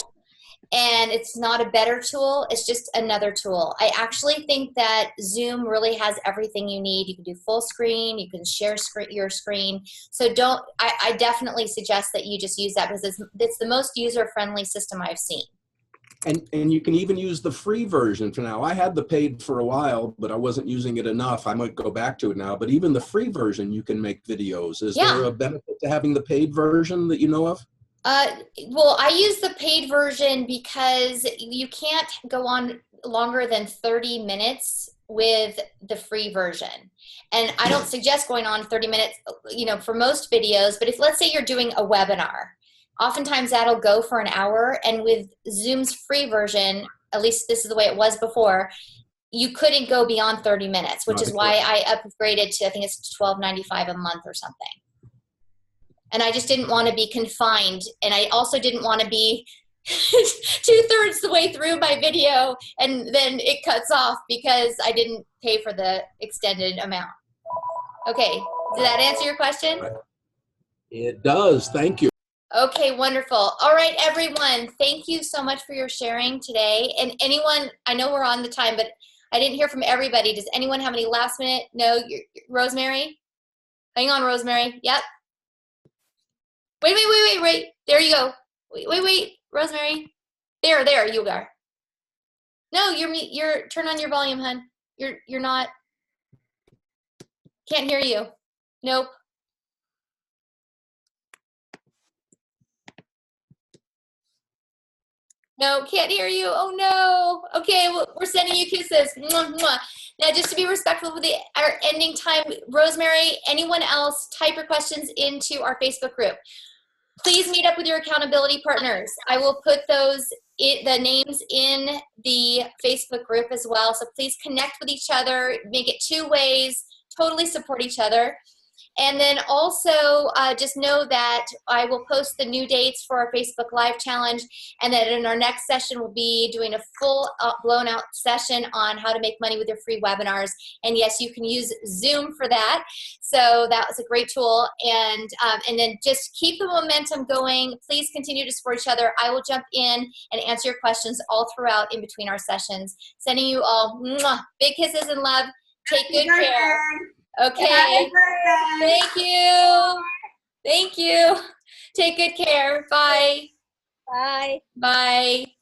And it's not a better tool, it's just another tool. I actually think that Zoom really has everything you need. You can do full screen, you can share your screen. So I definitely suggest that you just use that because it's the most user-friendly system I've seen. And you can even use the free version for now. I had the paid for a while, but I wasn't using it enough. I might go back to it now. But even the free version, you can make videos. Is there a benefit to having the paid version that you know of? Well, I use the paid version because you can't go on longer than 30 minutes with the free version. And I don't suggest going on 30 minutes, for most videos, but if let's say you're doing a webinar, oftentimes that'll go for an hour. And with Zoom's free version, at least this is the way it was before, you couldn't go beyond 30 minutes, which is why I upgraded to, I think it's $12.95 a month or something. And I just didn't want to be confined. And I also didn't want to be 2/3 the way through my video and then it cuts off because I didn't pay for the extended amount. Okay, did that answer your question? It does, thank you. Okay, wonderful. All right, everyone, thank you so much for your sharing today. And anyone, I know we're on the time, but I didn't hear from everybody. Does anyone have any last minute? No, Rosemary? Hang on, Rosemary. Yep. Wait. There you go. Wait, Rosemary. There you are. No, you're turn on your volume, hun. You're not. Can't hear you. Nope. No, can't hear you. Oh no. Okay, well, we're sending you kisses. Mwah, mwah. Now, just to be respectful with our ending time, Rosemary, anyone else, type your questions into our Facebook group. Please meet up with your accountability partners. I will put the names in the Facebook group as well. So please connect with each other, make it 2 ways, totally support each other. And then also just know that I will post the new dates for our Facebook Live Challenge, and that in our next session we'll be doing a full blown out session on how to make money with your free webinars. And yes, you can use Zoom for that. So that was a great tool. And then just keep the momentum going. Please continue to support each other. I will jump in and answer your questions all throughout in between our sessions. Sending you all big kisses and love. Take good care. Okay. Thank you. Thank you. Take good care. Bye. Bye. Bye.